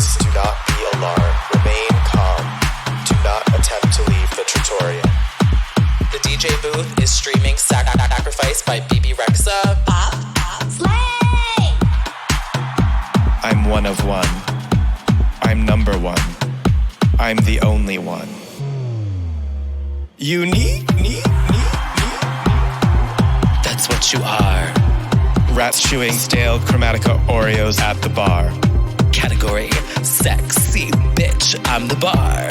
Please do not be alarmed. Remain calm. Do not attempt to leave the tutorial. The DJ booth is streaming Sacrifice by BB Rexa. Pop, slay! I'm one of one. I'm number one. I'm the only one. Unique. That's what you are. Rats chewing stale Chromatica Oreos at the bar. Category, sexy bitch, I'm the bar.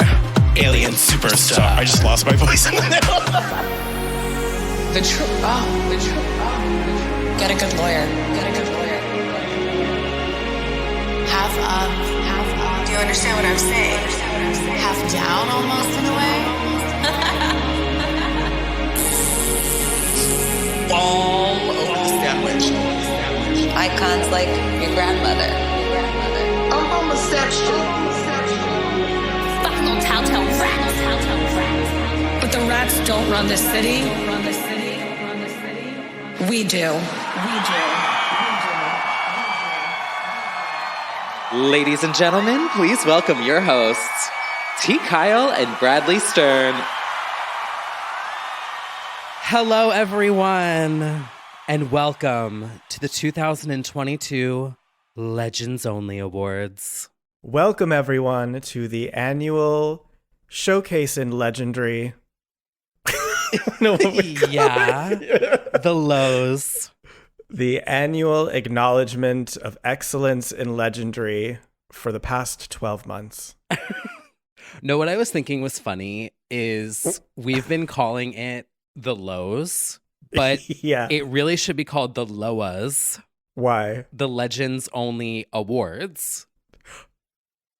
Alien superstar. I just lost my voice in the middle. The truth. Get a good lawyer. Half up. Do you understand what I'm saying? Half down almost in a way. All over the sandwich. Icons like your grandmother. I'm homosexual. Fucking little telltale rats. But the rats don't run the city. We do. Ladies and gentlemen, please welcome your hosts, T. Kyle and Bradley Stern. Hello, everyone, and welcome to the 2022 Legends Only Awards. Welcome, everyone, to the annual Showcase in Legendary. The lows. The annual acknowledgement of excellence in Legendary for the past 12 months. No, what I was thinking was funny is we've been calling it the lows, but Yeah. it really should be called the LOAs, Why? the Legends Only Awards.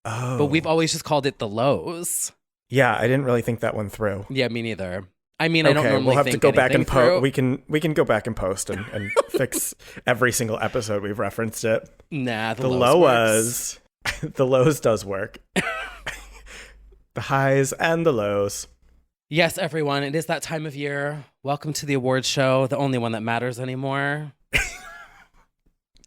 Oh. But we've always just called it the lows. Yeah, I didn't really think that one through. Yeah, me neither. I mean, I don't normally we'll have to think go back and anything through. We can go back and post and fix every single episode we've referenced it. Nah, The lows. lows. The lows does work. The highs and the lows. Yes, everyone, it is that time of year. Welcome to the awards show, the only one that matters anymore.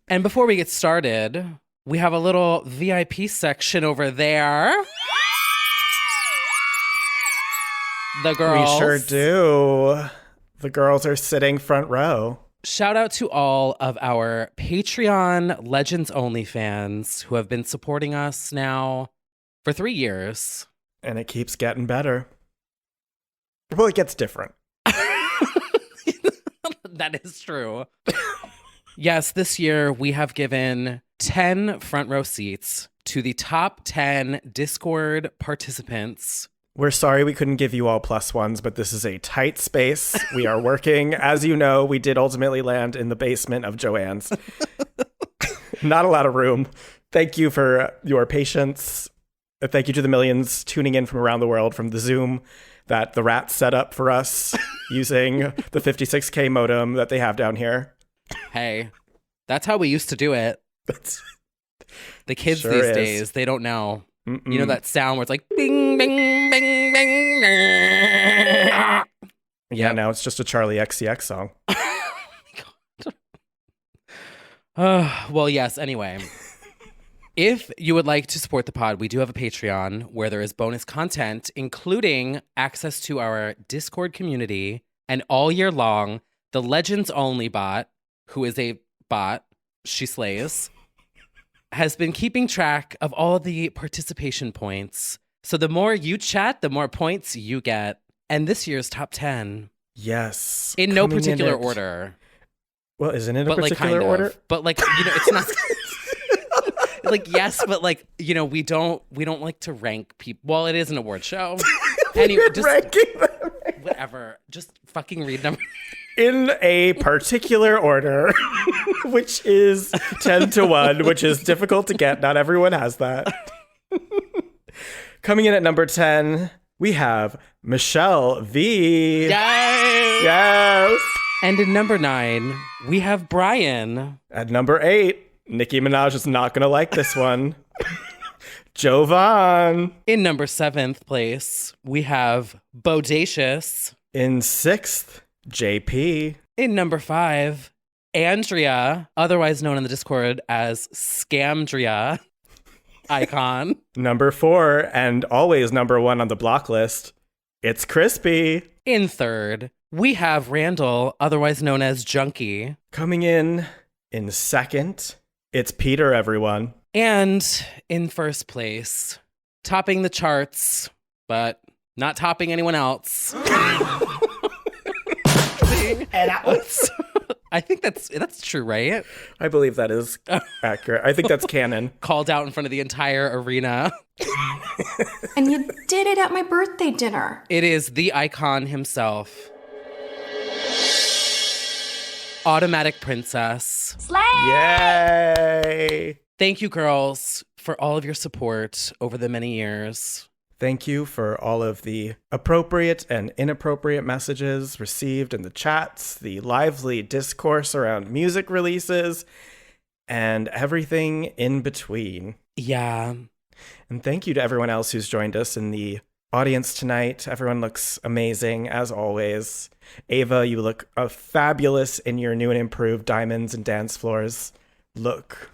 And before we get started, we have a little VIP section over there. The girls. We sure do. The girls are sitting front row. Shout out to all of our Patreon Legends Only fans who have been supporting us now for 3 years. And it keeps getting better. Well, it gets different. That is true. Yes, this year we have given 10 front row seats to the top 10 Discord participants. We're sorry we couldn't give you all plus ones, but this is a tight space. We are working. As you know, we did ultimately land in the basement of Joanne's. Not a lot of room. Thank you for your patience. Thank you to the millions tuning in from around the world from the Zoom that the rats set up for us using the 56K modem that they have down here. Hey, that's how we used to do it. The kids Sure these is. days, they don't know. Mm-mm. You know that sound where it's like bing, bing, bing, bing. Nah. Yeah, now it's just a Charlie XCX song. Well, yes, anyway. If you would like to support the pod, we do have a Patreon where there is bonus content, including access to our Discord community, and all year long, the Legends Only bot, who is a bot, she slays, has been keeping track of all the participation points. So the more you chat, the more points you get. And this year's top 10, Yes. in no coming particular at- order, Well, isn't it a but like particular kind order? of. But like, you know, it's not like, yes, but like, you know, we don't like to rank people. Well, it is an award show. Anyway, just Ranking them whatever. Just fucking read them. in a particular order, which is 10 to 1, which is difficult to get. Not everyone has that. Coming in at number 10, we have Michelle V. Yes. And in number 9, we have Brian. At number 8, Nicki Minaj is not going to like this one. Jovan. In number 7th place, we have Bodacious. In 6th, JP. In number 5, Andrea, otherwise known in the Discord as Scamdria. icon. Number 4, and always number 1 on the block list, it's Crispy. In third, we have Randall, otherwise known as Junkie. Coming in second, it's Peter, everyone. And in first place, topping the charts, but not topping anyone else. I think that's true, right? I believe that is accurate. I think that's canon. Called out in front of the entire arena. And you did it at my birthday dinner. It is the icon himself. Automatic Princess. Yay! Thank you, girls, for all of your support over the many years. Thank you for all of the appropriate and inappropriate messages received in the chats, the lively discourse around music releases, and everything in between. Yeah. And thank you to everyone else who's joined us in the audience tonight. Everyone looks amazing, as always. Ava, you look fabulous in your new and improved diamonds and dance floors look.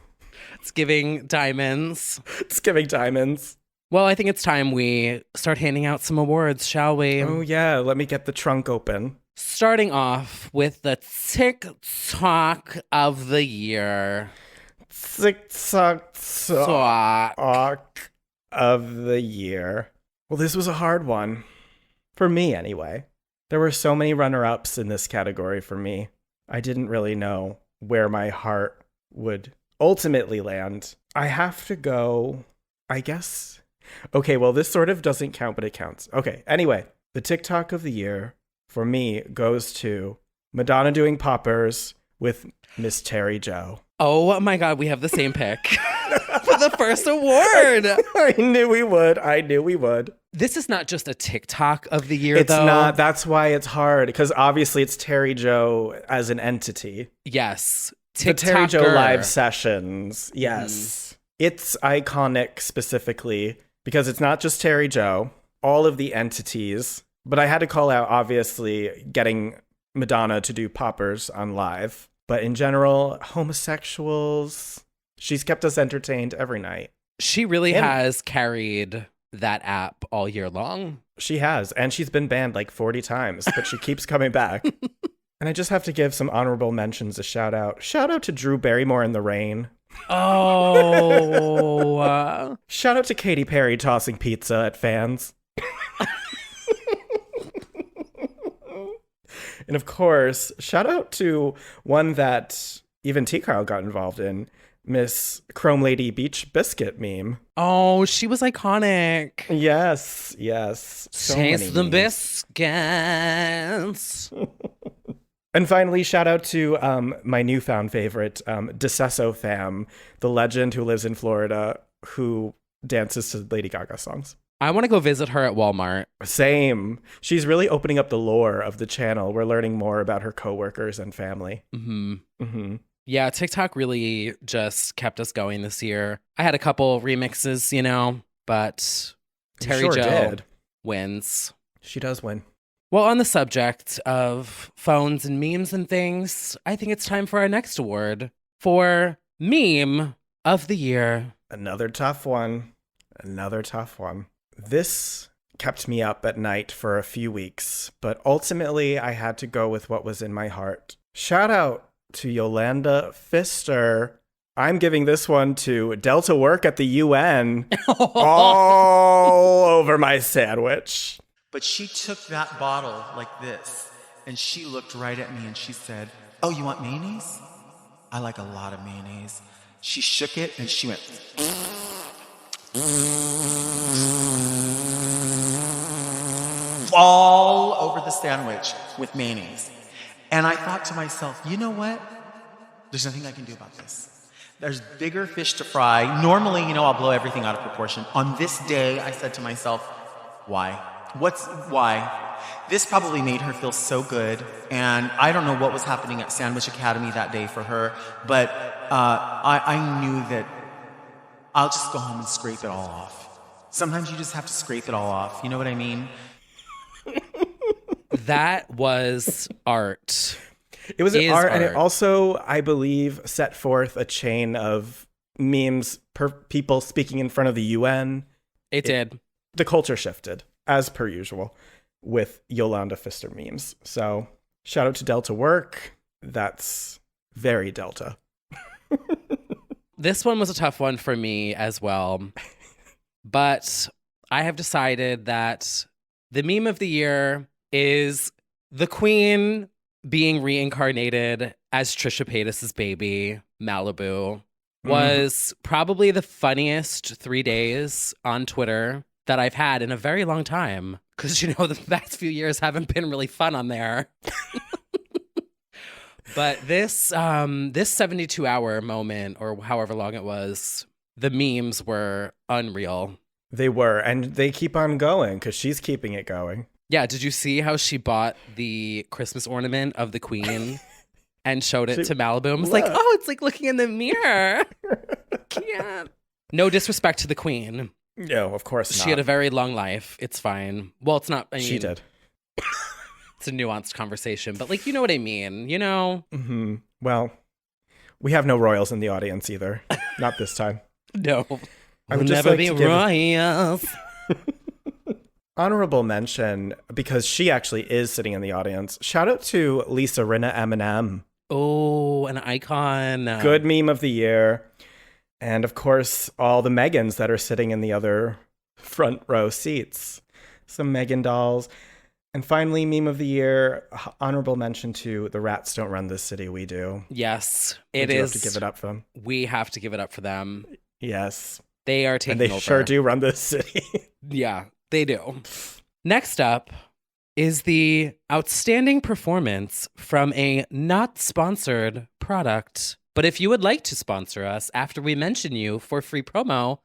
It's giving diamonds. It's giving diamonds. Well, I think it's time we start handing out some awards, shall we? Oh, yeah. Let me get the trunk open. Starting off with the TikTok of the year. TikTok of the year. Well, this was a hard one. For me, anyway. There were so many runner-ups in this category for me. I didn't really know where my heart would ultimately land. I have to go, I guess. Okay, well, this sort of doesn't count, but it counts. Okay, anyway, the TikTok of the year for me goes to Madonna doing poppers with Miss Terry Jo. Oh my God, we have the same pick for the first award. I knew we would. This is not just a TikTok of the year, It's though. not. That's why it's hard, because obviously it's Terry Jo as an entity. Yes. The Terry Jo TikToker. live sessions. Yes. It's iconic specifically because it's not just Terry Jo, all of the entities. But I had to call out, obviously, getting Madonna to do poppers on live. But in general, homosexuals, she's kept us entertained every night. She really has carried that app all year long. She has. And she's been banned like 40 times, but she keeps coming back. And I just have to give some honorable mentions a shout out. Shout out to Drew Barrymore in the Rain. Oh. Shout out to Katy Perry tossing pizza at fans. And of course, shout out to one that even T. Carl got involved in, Miss Chrome Lady Beach Biscuit meme. Oh, she was iconic. Yes. So Taste the many memes. biscuits. And finally, shout out to my newfound favorite, DeSesso Fam, the legend who lives in Florida, who dances to Lady Gaga songs. I want to go visit her at Walmart. Same. She's really opening up the lore of the channel. We're learning more about her coworkers and family. Yeah, TikTok really just kept us going this year. I had a couple remixes, but Terry Sure Jo did. wins. She does win. Well, on the subject of phones and memes and things, I think it's time for our next award for Meme of the Year. Another tough one. This kept me up at night for a few weeks, but ultimately I had to go with what was in my heart. Shout out to Yolanda Pfister. I'm giving this one to Delta work at the UN all over my sandwich. But she took that bottle like this, and she looked right at me and she said, "Oh, you want mayonnaise? I like a lot of mayonnaise." She shook it and she went all over the sandwich with mayonnaise. And I thought to myself, you know what? There's nothing I can do about this. There's bigger fish to fry. Normally, I'll blow everything out of proportion. On this day, I said to myself, why? Why? This probably made her feel so good. And I don't know what was happening at Sandwich Academy that day for her, but I knew that I'll just go home and scrape it all off. Sometimes you just have to scrape it all off. You know what I mean? That was art. It was an Is art, and it art. also, I believe, set forth a chain of memes, people speaking in front of the UN. It did. The culture shifted, as per usual, with Yolanda Pfister memes. So shout out to Delta Work. That's very Delta. This one was a tough one for me as well. But I have decided that the meme of the year is the Queen being reincarnated as Trisha Paytas's baby, Malibu. Was probably the funniest 3 days on Twitter that I've had in a very long time. Because, you know, the past few years haven't been really fun on there. But this 72-hour moment, or however long it was, the memes were unreal. They were, and they keep on going because she's keeping it going. Yeah, did you see how she bought the Christmas ornament of the Queen and showed it to Malibu? And was like, oh, it's like looking in the mirror. I can't. No disrespect to the Queen. No, of course not. She had a very long life. It's fine. Well, it's not. I mean, she did. It's a nuanced conversation, but like, you know what I mean, you know? Mm-hmm. Well, we have no royals in the audience either. Not this time. No. I would We'll just never like be to give royals. honorable mention, because she actually is sitting in the audience. Shout out to Lisa Rinna Eminem. Oh, an icon. Good meme of the year. And of course, all the Megans that are sitting in the other front row seats. Some Megan dolls. And finally, meme of the year, honorable mention to The Rats Don't Run This City, We Do. Yes, We it do is. have to give it up for them. We have to give it up for them. Yes. They are taking and they over. sure do run this city. Yeah, they do. Next up is the outstanding performance from a not sponsored product. But if you would like to sponsor us after we mention you for free promo,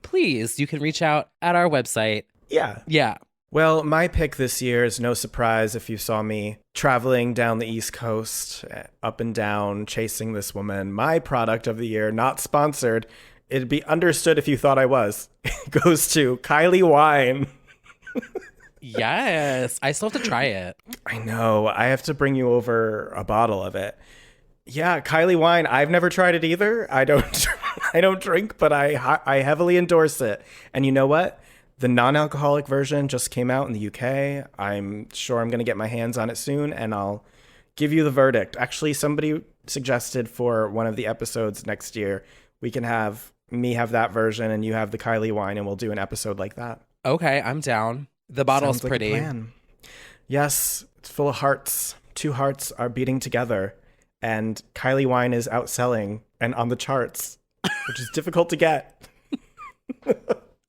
please, you can reach out at our website. Yeah. Yeah. Well, my pick this year is no surprise if you saw me traveling down the East Coast, up and down, chasing this woman. My product of the year, not sponsored, it'd be understood if you thought I was, goes to Kylie Wine. Yes. I still have to try it. I know. I have to bring you over a bottle of it. Yeah, Kylie Wine. I've never tried it either. I don't drink, but I heavily endorse it. And you know what? The non-alcoholic version just came out in the UK. I'm sure I'm going to get my hands on it soon, and I'll give you the verdict. Actually, somebody suggested for one of the episodes next year, we can have me have that version and you have the Kylie Wine, and we'll do an episode like that. Okay, I'm down. The bottle's Sounds like pretty. a plan. Yes, it's full of hearts. 2 hearts are beating together, and Kylie Wine is outselling and on the charts, which is difficult to get.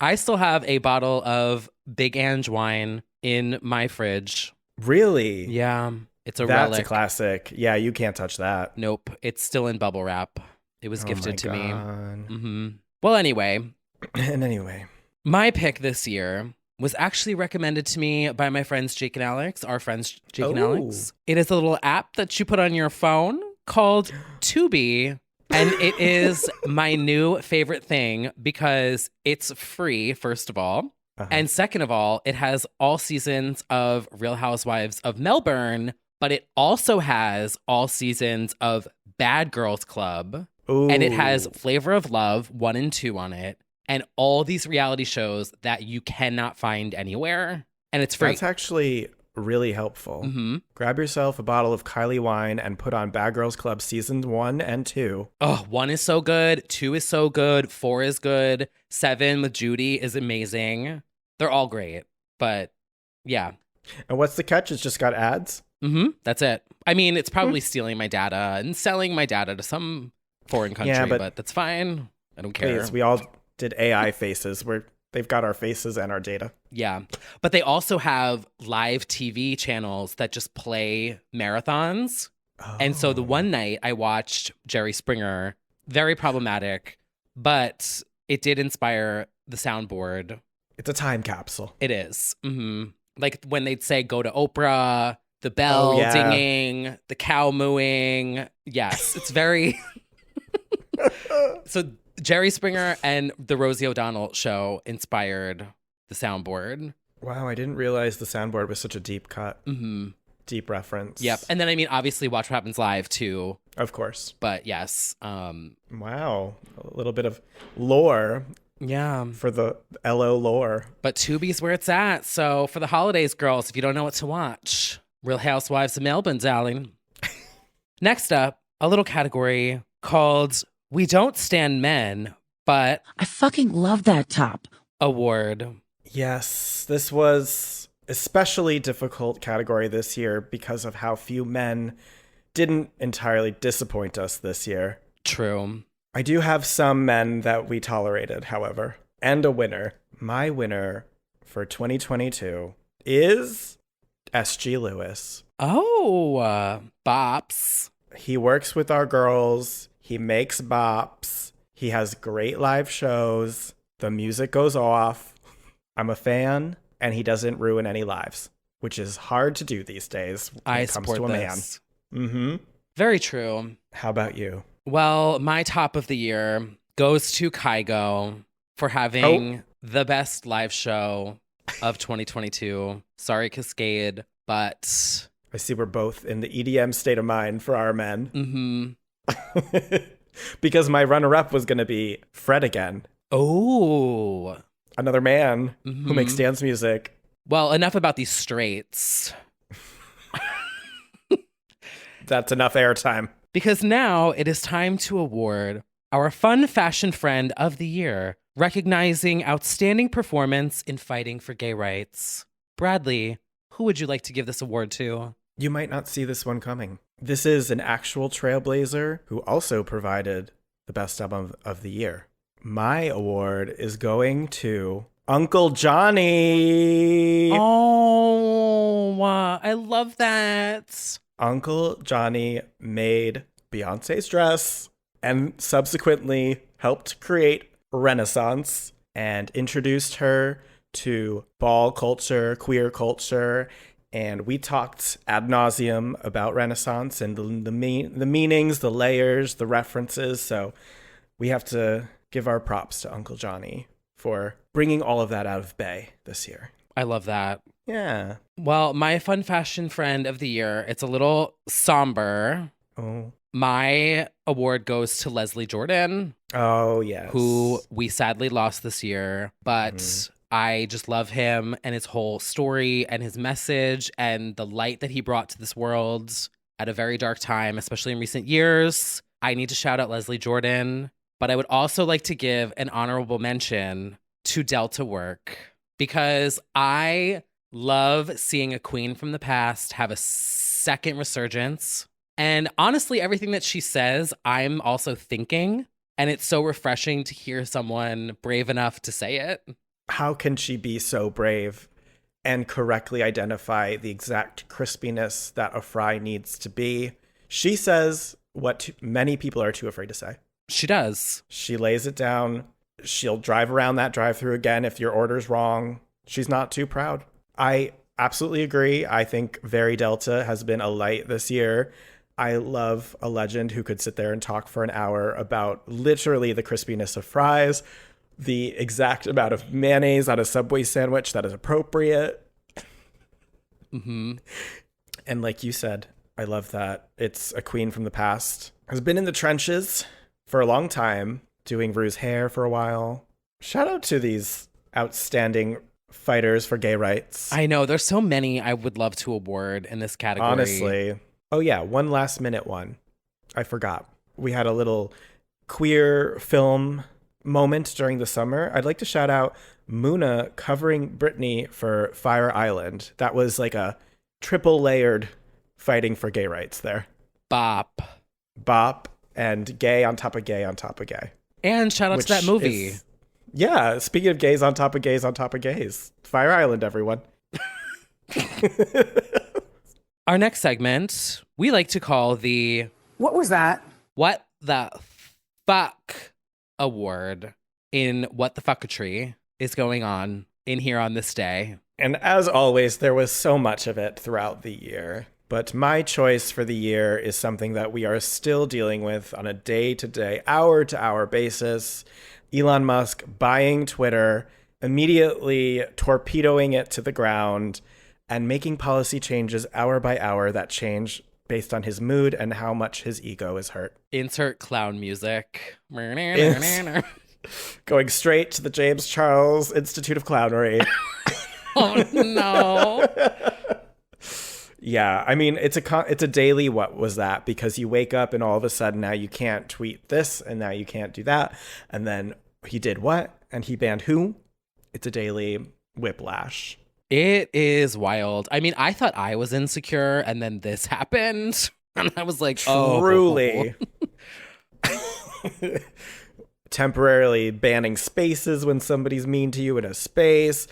I still have a bottle of Big Ange wine in my fridge. Really? Yeah, it's a That's relic. a classic. Yeah, you can't touch that. Nope, it's still in bubble wrap. It was gifted to me. God. Mm-hmm. Well, anyway, And anyway, my pick this year was actually recommended to me by my friends Jake and Alex, our friends Jake and Alex. It is a little app that you put on your phone called Tubi. And it is my new favorite thing because it's free, first of all. And second of all, it has all seasons of Real Housewives of Melbourne, but it also has all seasons of Bad Girls Club. Ooh. And it has Flavor of Love 1 and 2 on it. And all these reality shows that you cannot find anywhere. And it's free. That's actually really helpful. Mm-hmm. Grab yourself a bottle of Kylie Wine and put on Bad Girls Club seasons 1 and 2. Oh, 1 is so good. 2 is so good. 4 is good. 7 with Judy is amazing. They're all great. But yeah. And what's the catch? It's just got ads? Mm-hmm. That's it. I mean, it's probably stealing my data and selling my data to some foreign country, Yeah, but that's fine. I don't care. Please, we all did AI faces where they've got our faces and our data. Yeah. But they also have live TV channels that just play marathons. Oh. And so the one night I watched Jerry Springer, very problematic, but it did inspire the soundboard. It's a time capsule. It is. Mm-hmm. Like when they'd say, go to Oprah, the bell dinging, the cow mooing. Yes, it's very... So Jerry Springer and the Rosie O'Donnell show inspired the soundboard. Wow, I didn't realize the soundboard was such a deep cut. Mm-hmm. deep reference. Yep. And then, I mean, obviously Watch What Happens Live too. Of course. But yes. Wow. A little bit of lore. Yeah. For the LO lore. But Tubi's where it's at. So for the holidays, girls, if you don't know what to watch, Real Housewives of Melbourne, darling. Next up, a little category called We Don't Stand Men, but I fucking love that top. Award. Yes, this was especially difficult category this year because of how few men didn't entirely disappoint us this year. True. I do have some men that we tolerated, however, and a winner. My winner for 2022 is SG Lewis. Oh, bops. He works with our girls. He makes bops. He has great live shows. The music goes off. I'm a fan, and he doesn't ruin any lives, which is hard to do these days when it comes to a man. Mm-hmm. Very true. How about you? Well, my top of the year goes to Kygo for having the best live show of 2022. Sorry, Cascade, but I see we're both in the EDM state of mind for our men. Mm-hmm. Because my runner-up was going to be Fred again. Oh. Another man who makes dance music. Well, enough about these straights. That's enough airtime. Because now it is time to award our Fun Fashion Friend of the Year, recognizing outstanding performance in fighting for gay rights. Bradley, who would you like to give this award to? You might not see this one coming. This is an actual trailblazer who also provided the best album of the year. My award is going to Uncle Johnny. Oh, I love that. Uncle Johnny made Beyonce's dress and subsequently helped create Renaissance and introduced her to ball culture, queer culture, and we talked ad nauseum about Renaissance and the meanings, the layers, the references. So we have to give our props to Uncle Johnny for bringing all of that out of Bay this year. I love that. Yeah. Well, my Fun Fashion Friend of the Year, it's a little somber. Oh. My award goes to Leslie Jordan. Oh, yes. Who we sadly lost this year, but I just love him and his whole story and his message and the light that he brought to this world at a very dark time, especially in recent years. I need to shout out Leslie Jordan, but I would also like to give an honorable mention to Delta Work because I love seeing a queen from the past have a second resurgence. And honestly, everything that she says, I'm also thinking. And it's so refreshing to hear someone brave enough to say it. How can she be so brave and correctly identify the exact crispiness that a fry needs to be? She says what many people are too afraid to say. She does. She lays it down. She'll drive around that drive-thru again if your order's wrong. She's not too proud. I absolutely agree. I think Very Delta has been a light this year. I love a legend who could sit there and talk for an hour about literally the crispiness of fries, the exact amount of mayonnaise on a Subway sandwich that is appropriate. Mm-hmm. And like you said, I love that it's a queen from the past. Has been in the trenches for a long time, doing Rue's hair for a while. Shout out to these outstanding fighters for gay rights. I know, there's so many I would love to award in this category. Honestly. Oh yeah, one last minute one. I forgot. We had a little queer film moment during the summer. I'd like to shout out Muna covering Britney for Fire Island. That was like a triple layered fighting for gay rights there. Bop. And gay on top of gay on top of gay. And shout out to that movie. Yeah, speaking of gays on top of gays on top of gays. Fire Island, everyone. Our next segment, we like to call the What was that? What the Fuck Award in What the Fuckatry is going on in here on this day. And as always, there was so much of it throughout the year. But my choice for the year is something that we are still dealing with on a day-to-day, hour-to-hour basis. Elon Musk buying Twitter, immediately torpedoing it to the ground, and making policy changes hour by hour that change based on his mood and how much his ego is hurt. Insert clown music. Going straight to the James Charles Institute of Clownery. Oh no. Yeah, I mean, it's a daily what was that, because you wake up and all of a sudden now you can't tweet this and now you can't do that. And then he did what? And he banned who? It's a daily whiplash. It is wild. I mean, I thought I was insecure and then this happened. And I was like, truly. Temporarily banning spaces when somebody's mean to you in a space,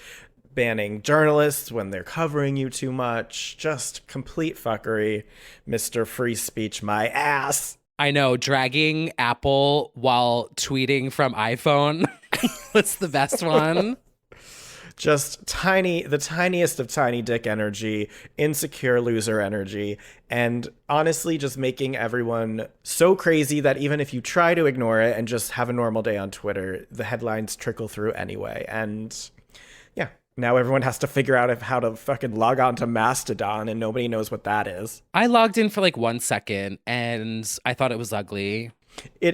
banning journalists when they're covering you too much. Just complete fuckery. Mr. Free Speech, my ass. I know, dragging Apple while tweeting from iPhone. What's the best one? Just the tiniest of tiny dick energy, insecure loser energy, and honestly just making everyone so crazy that even if you try to ignore it and just have a normal day on Twitter, the headlines trickle through anyway. And yeah, now everyone has to figure out how to fucking log on to Mastodon, and nobody knows what that is. I logged in for like 1 second and I thought it was ugly.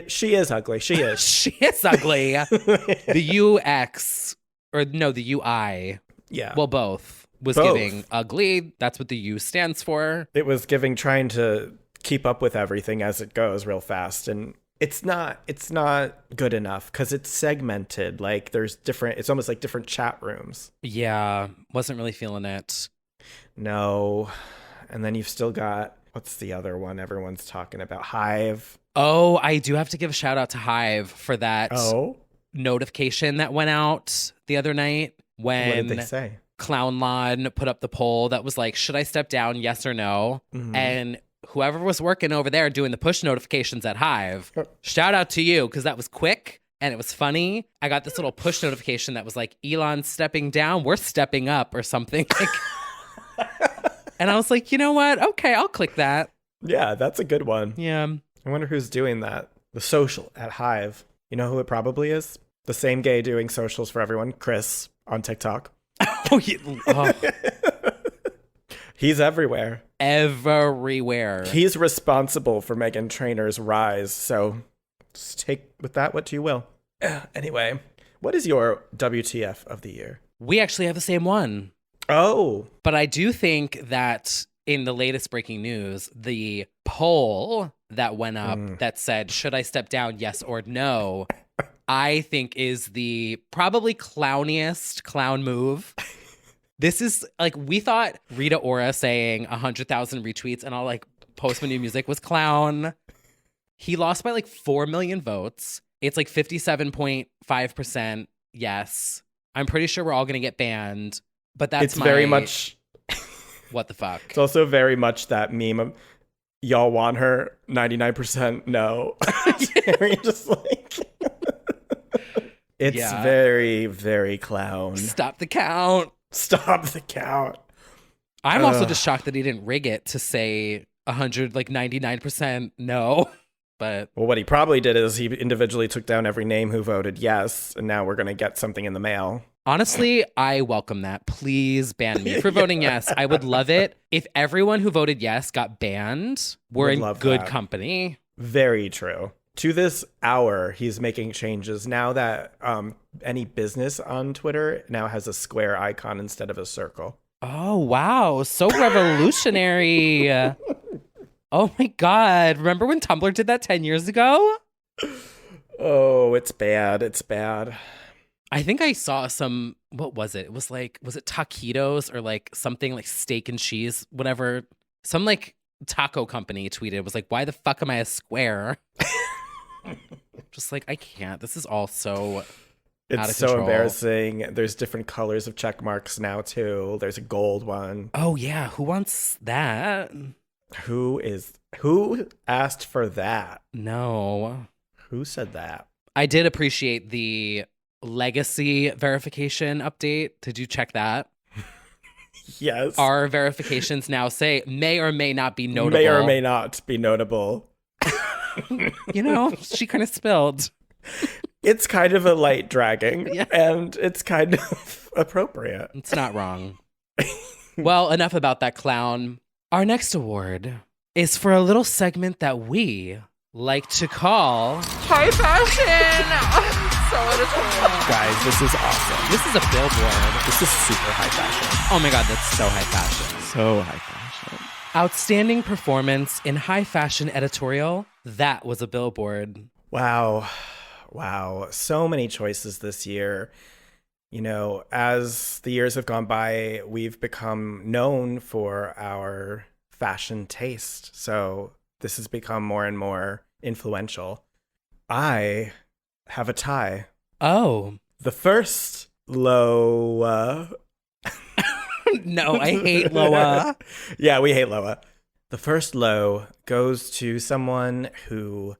She is ugly. She is. She is ugly. The UX, or no, the UI. Yeah. Well, both was giving ugly. That's what the U stands for. It was giving trying to keep up with everything as it goes real fast. And it's not good enough because it's segmented. Like it's almost like different chat rooms. Yeah. Wasn't really feeling it. No. And then you've still got, what's the other one everyone's talking about? Hive. Oh, I do have to give a shout out to Hive for that notification that went out the other night when what did they say? Clownlon put up the poll that was like, should I step down, yes or no? Mm-hmm. And whoever was working over there doing the push notifications at Hive, shout out to you, because that was quick and it was funny. I got this little push notification that was like, Elon stepping down, we're stepping up or something. And I was like, you know what? Okay, I'll click that. Yeah, that's a good one. Yeah. I wonder who's doing that. The social at Hive. You know who it probably is? The same gay doing socials for everyone, Chris, on TikTok. He's everywhere. Everywhere. He's responsible for Meghan Trainor's rise, so just take with that what you will. Anyway, what is your WTF of the year? We actually have the same one. Oh. But I do think that in the latest breaking news, the poll that went up that said, should I step down, yes or no, I think is the probably clowniest clown move. This is like, we thought Rita Ora saying 100,000 retweets and I'll like post my new music was clown. He lost by like 4 million votes. It's like 57.5% yes. I'm pretty sure we're all going to get banned, but that's very much. What the fuck? It's also very much that meme of y'all want her, 99% no. You're just like, it's very, very clown. Stop the count. Stop the count. I'm also just shocked that he didn't rig it to say 99% no. But well, what he probably did is he individually took down every name who voted yes, and now we're going to get something in the mail. Honestly, I welcome that. Please ban me for voting yes. I would love it. If everyone who voted yes got banned, we're in good company. Very true. To this hour, he's making changes now that any business on Twitter now has a square icon instead of a circle. Oh, wow. So revolutionary. Oh, my God. Remember when Tumblr did that 10 years ago? Oh, it's bad. It's bad. I think I saw some, what was it? It was like, was it taquitos or like something like steak and cheese, whatever. Some like taco company tweeted, it was like, why the fuck am I a square? Just like, I can't. This is all so it's out of so control. Embarrassing. There's different colors of check marks now, too. There's a gold one. Oh, yeah. Who wants that? Who asked for that? No. Who said that? I did appreciate the legacy verification update. Did you check that? Yes. Our verifications now say may or may not be notable. May or may not be notable. You know, she kind of spilled. It's kind of a light dragging, and it's kind of appropriate. It's not wrong. Well, enough about that clown. Our next award is for a little segment that we like to call High fashion. So editorial. Guys, this is awesome. This is a billboard. This is super high fashion. Oh my God, that's so high fashion. So high fashion. Outstanding performance in high fashion editorial. That was a billboard. Wow. So many choices this year. You know, as the years have gone by, we've become known for our fashion taste. So this has become more and more influential. I have a tie. Oh. The first Loa. No, I hate Loa. Yeah, we hate Loa. The first low goes to someone who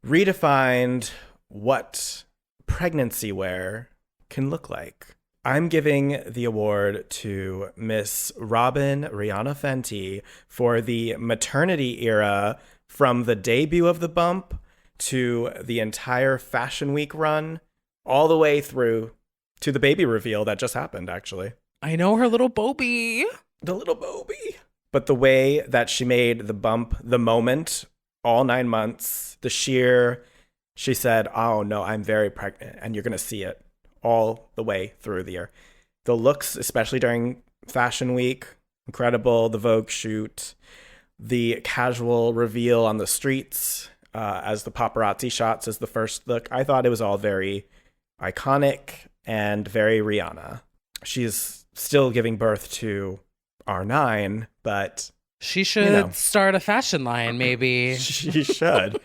redefined what pregnancy wear can look like. I'm giving the award to Miss Robin Rihanna Fenty for the maternity era from the debut of the bump to the entire Fashion Week run, all the way through to the baby reveal that just happened, actually. I know her little Bobby. The little Bobby. But the way that she made the bump, the moment, all 9 months, the sheer, she said, oh no, I'm very pregnant, and you're going to see it all the way through the year. The looks, especially during Fashion Week, incredible. The Vogue shoot, the casual reveal on the streets as the paparazzi shots as the first look. I thought it was all very iconic and very Rihanna. She's still giving birth to R9, but she should start a fashion line, maybe. She should.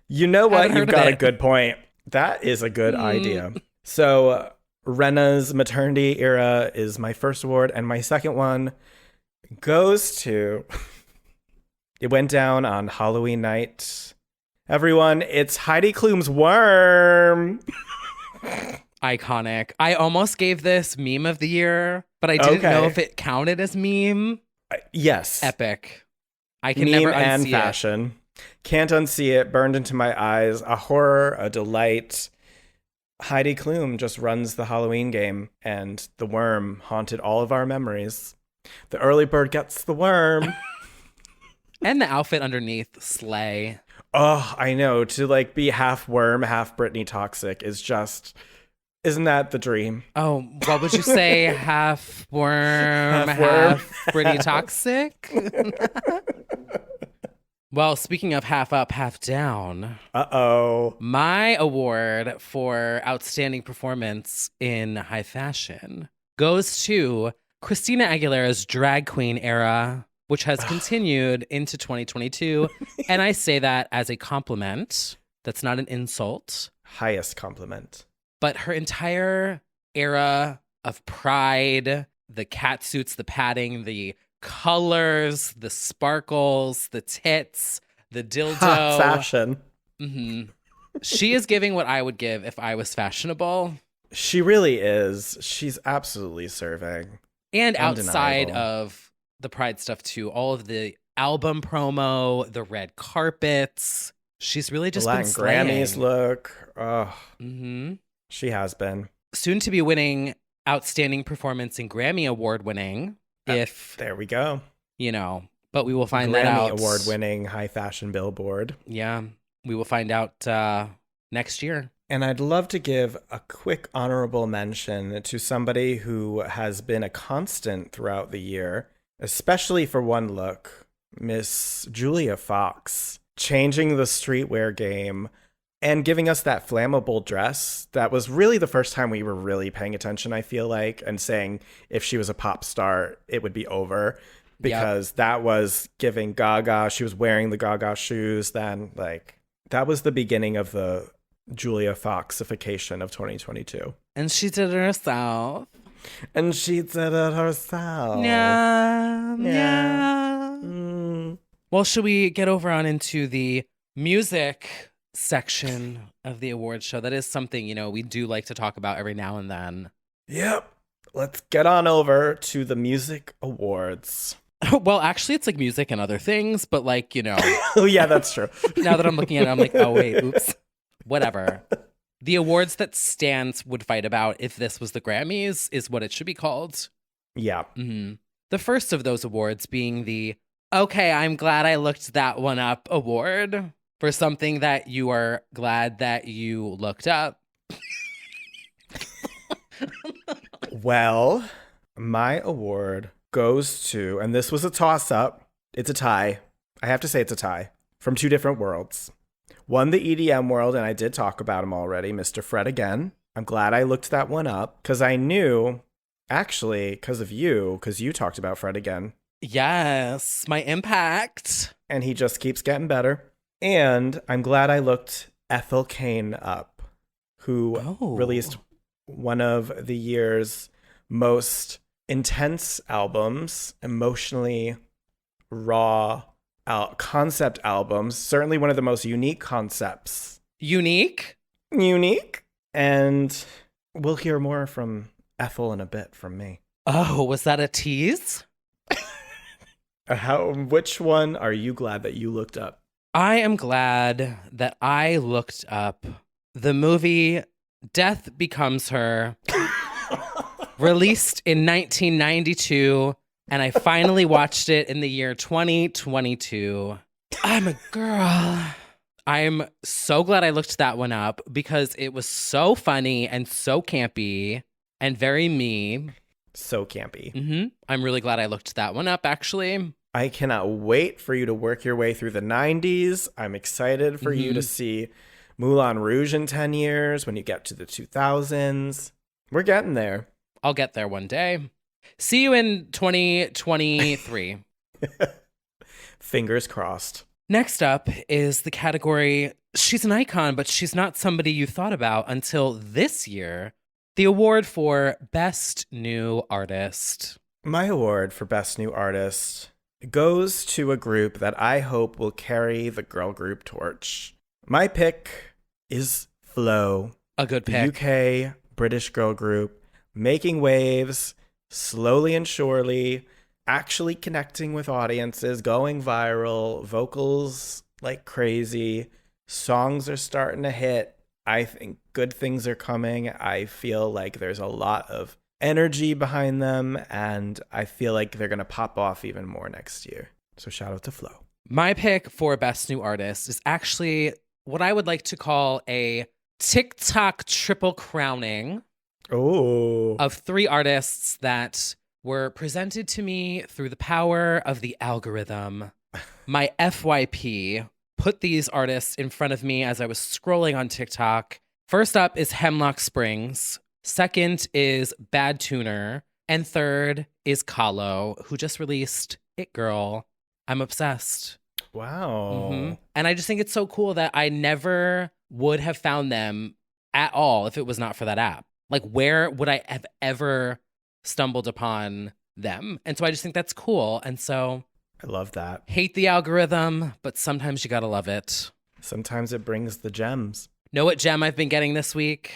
You know what? You've got a good point. That is a good idea. So Rena's maternity era is my first award, and my second one goes to it went down on Halloween night. Everyone, it's Heidi Klum's worm. Iconic. I almost gave this meme of the year, but I didn't know if it counted as meme. Yes. Epic. I can meme never unsee and fashion. Can't unsee it. Burned into my eyes. A horror, a delight. Heidi Klum just runs the Halloween game, and the worm haunted all of our memories. The early bird gets the worm. And the outfit underneath, slay. Oh, I know. To like be half worm, half Britney Toxic is just... Isn't that the dream? Oh, what would you say? Half worm, half Britney Toxic? Well, speaking of half up, half down. Uh-oh. My award for outstanding performance in high fashion goes to Christina Aguilera's drag queen era, which has continued into 2022. And I say that as a compliment. That's not an insult. Highest compliment. But her entire era of pride, the cat suits, the padding, the colors, the sparkles, the tits, the dildo. Fashion. Mm-hmm. She is giving what I would give if I was fashionable. She really is. She's absolutely serving. And outside of the pride stuff too, all of the album promo, the red carpets. She's really just been slaying. Grammys look. Oh. Mm-hmm. She has been. Soon to be winning Outstanding Performance in Grammy Award winning. There we go. You know, but we will find that out. Grammy Award winning high fashion billboard. Yeah, we will find out next year. And I'd love to give a quick honorable mention to somebody who has been a constant throughout the year, especially for one look, Miss Julia Fox, changing the streetwear game and giving us that flammable dress. That was really the first time we were really paying attention, I feel like, and saying if she was a pop star, it would be over. Because that was giving Gaga. She was wearing the Gaga shoes then. Like, that was the beginning of the Julia Foxification of 2022. And she did it herself. Yeah. Well, should we get over on into the music section of the award show? That is something, you know, we do like to talk about every now and then. Yep. Let's get on over to the music awards. Well, actually, it's like music and other things, but like, you know. Oh, yeah, that's true. Now that I'm looking at it, I'm like, oh, wait, oops. Whatever. The awards that Stans would fight about if this was the Grammys is what it should be called. Yeah. Mm-hmm. The first of those awards being the "Okay, I'm glad I looked that one up" award for something that you are glad that you looked up. Well, my award goes to, and this was a toss-up. It's a tie. I have to say it's a tie from two different worlds. One, the EDM world, and I did talk about him already, Mr. Fred again. I'm glad I looked that one up because I knew, actually, because of you, because you talked about Fred again. Yes, my impact. And he just keeps getting better. And I'm glad I looked Ethel Cain up, who released one of the year's most intense albums, emotionally raw concept albums, certainly one of the most unique concepts. Unique? And we'll hear more from Ethel in a bit from me. Oh, was that a tease? Which one are you glad that you looked up? I am glad that I looked up the movie Death Becomes Her, released in 1992, and I finally watched it in the year 2022. I'm a girl. I'm so glad I looked that one up because it was so funny and so campy and very me. So campy. Mm-hmm. I'm really glad I looked that one up, actually. I cannot wait for you to work your way through the 90s. I'm excited for you to see Moulin Rouge in 10 years when you get to the 2000s. We're getting there. I'll get there one day. See you in 2023. Fingers crossed. Next up is the category, she's an icon, but she's not somebody you thought about until this year. The award for Best New Artist. My award for Best New Artist goes to a group that I hope will carry the girl group torch. My pick is Flow. A good pick. The UK British girl group, making waves slowly and surely, actually connecting with audiences, going viral, vocals like crazy, songs are starting to hit. I think good things are coming. I feel like there's a lot of energy behind them, and I feel like they're going to pop off even more next year. So shout out to Flow. My pick for Best New Artist is actually what I would like to call a TikTok triple crowning of 3 artists that were presented to me through the power of the algorithm. My FYP put these artists in front of me as I was scrolling on TikTok. First up is Hemlock Springs. Second is Bad Tuner. And third is Kahlo, who just released It Girl. I'm obsessed. Wow. Mm-hmm. And I just think it's so cool that I never would have found them at all if it was not for that app. Like, where would I have ever stumbled upon them? And so I just think that's cool. And so I love that. Hate the algorithm, but sometimes you gotta love it. Sometimes it brings the gems. Know what gem I've been getting this week?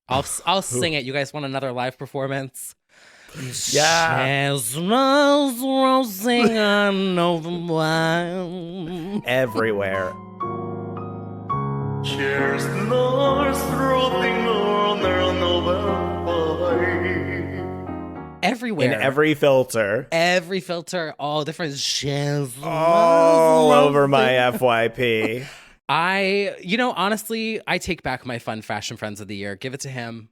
I'll sing it. You guys want another live performance? Yeah. Everywhere. Everywhere. In every filter. Every filter, all different shizzles. All over my FYP. Honestly, I take back my fun fashion friends of the year. Give it to him.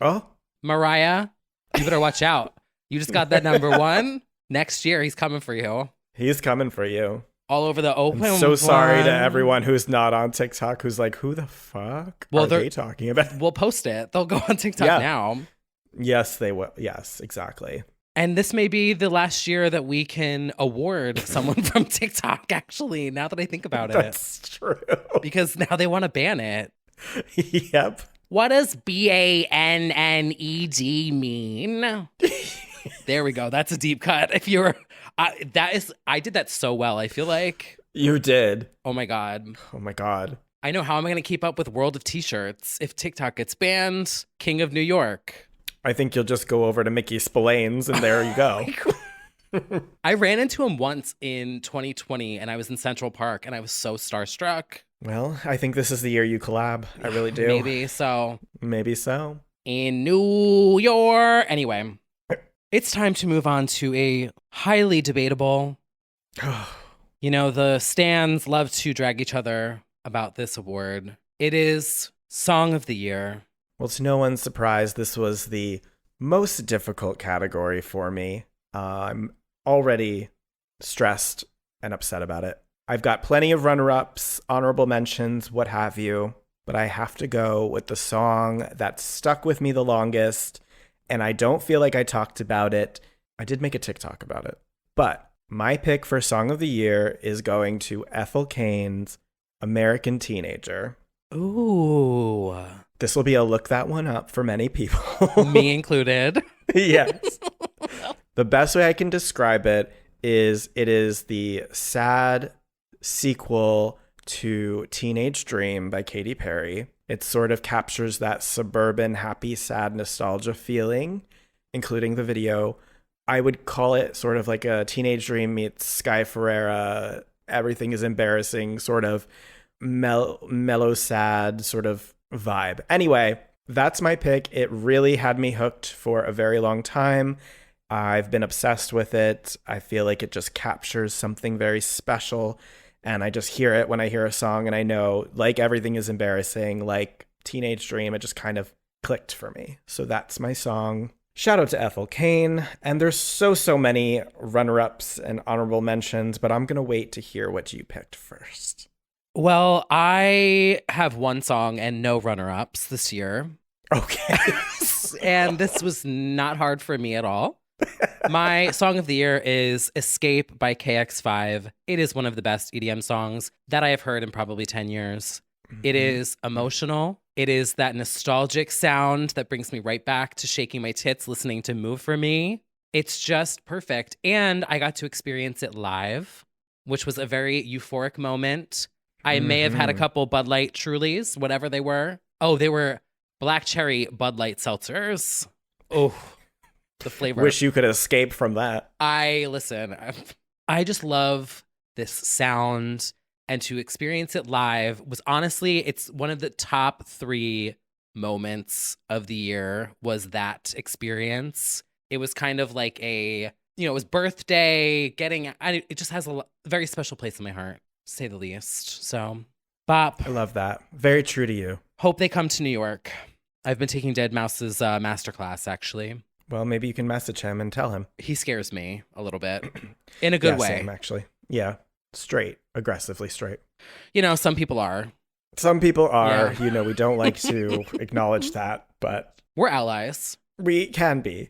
Oh. Mariah, you better watch out. You just got that number 1. Next year, he's coming for you. He's coming for you. All over the open. I'm so sorry to everyone who's not on TikTok who's like, who the fuck are they talking about? We'll post it. They'll go on TikTok now. Yes, they will. Yes, exactly. And this may be the last year that we can award someone from TikTok, actually, now that I think about it. That's true. Because now they want to ban it. Yep. What does BANNED mean? There we go. That's a deep cut. If you're, I did that so well. I feel like you did. Oh my God. Oh my God. I know. How am I going to keep up with World of T-shirts if TikTok gets banned? King of New York. I think you'll just go over to Mickey Spillane's and there you go. I ran into him once in 2020 and I was in Central Park and I was so starstruck. Well, I think this is the year you collab. I really do. Maybe so. Maybe so. In New York. Anyway, It's time to move on to a highly debatable. You know, the stans love to drag each other about this award. It is Song of the Year. Well, to no one's surprise, this was the most difficult category for me. I'm already stressed and upset about it. I've got plenty of runner-ups, honorable mentions, what have you, but I have to go with the song that stuck with me the longest, and I don't feel like I talked about it. I did make a TikTok about it, but my pick for Song of the Year is going to Ethel Cain's American Teenager. Ooh. This will be a look that one up for many people. Me included. Yes. The best way I can describe it is the sad sequel to Teenage Dream by Katy Perry. It sort of captures that suburban, happy, sad nostalgia feeling, including the video. I would call it sort of like a Teenage Dream meets Sky Ferreira. Everything is embarrassing, sort of mellow, sad sort of vibe. Anyway, that's my pick. It really had me hooked for a very long time. I've been obsessed with it. I feel like it just captures something very special. And I just hear it when I hear a song, and I know, like Everything is Embarrassing, like Teenage Dream, it just kind of clicked for me. So that's my song. Shout out to Ethel Cain. And there's so many runner-ups and honorable mentions, but I'm going to wait to hear what you picked first. Well, I have one song and no runner-ups this year. Okay. And this was not hard for me at all. My song of the year is Escape by KX5. It is one of the best EDM songs that I have heard in probably 10 years. It is emotional. It is that nostalgic sound that brings me right back to shaking my tits listening to Move For Me. It's just perfect. And I got to experience it live, which was a very euphoric moment. I may have had a couple Bud Light Trulies, whatever they were. Oh, they were black cherry Bud Light seltzers. Oh, the flavor. Wish you could escape from that. I just love this sound, and to experience it live was honestly, it's one of the top 3 moments of the year was that experience. It was kind of like it was birthday, it just has a very special place in my heart, to say the least. So, Bop. I love that. Very true to you. Hope they come to New York. I've been taking Dead Mouse's masterclass, actually. Well, maybe you can message him and tell him. He scares me a little bit. In a good way. Same, actually. Yeah. Straight. Aggressively straight. You know, some people are. Some people are. Yeah. You know, we don't like to acknowledge that, but... We're allies. We can be.